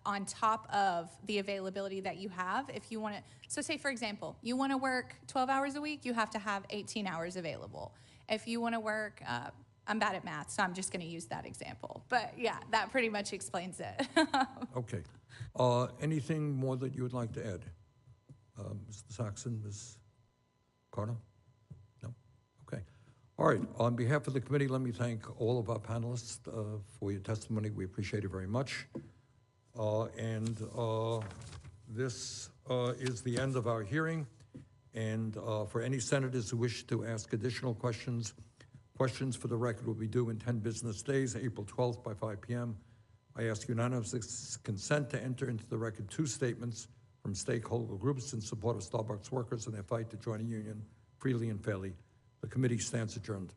on top of the availability that you have. If you want to, so say for example, you want to work 12 hours a week, you have to have 18 hours available. If you want to work, I'm bad at math, so I'm just going to use that example. But yeah, that pretty much explains it. Okay. Anything more that you would like to add? Mr. Saxon, Ms. Carter? No? Okay. All right. On behalf of the committee, let me thank all of our panelists for your testimony. We appreciate it very much. This is the end of our hearing. And for any senators who wish to ask additional questions, questions for the record will be due in 10 business days, April 12th by 5 p.m. I ask unanimous consent to enter into the record 2 statements from stakeholder groups in support of Starbucks workers in their fight to join a union freely and fairly. The committee stands adjourned.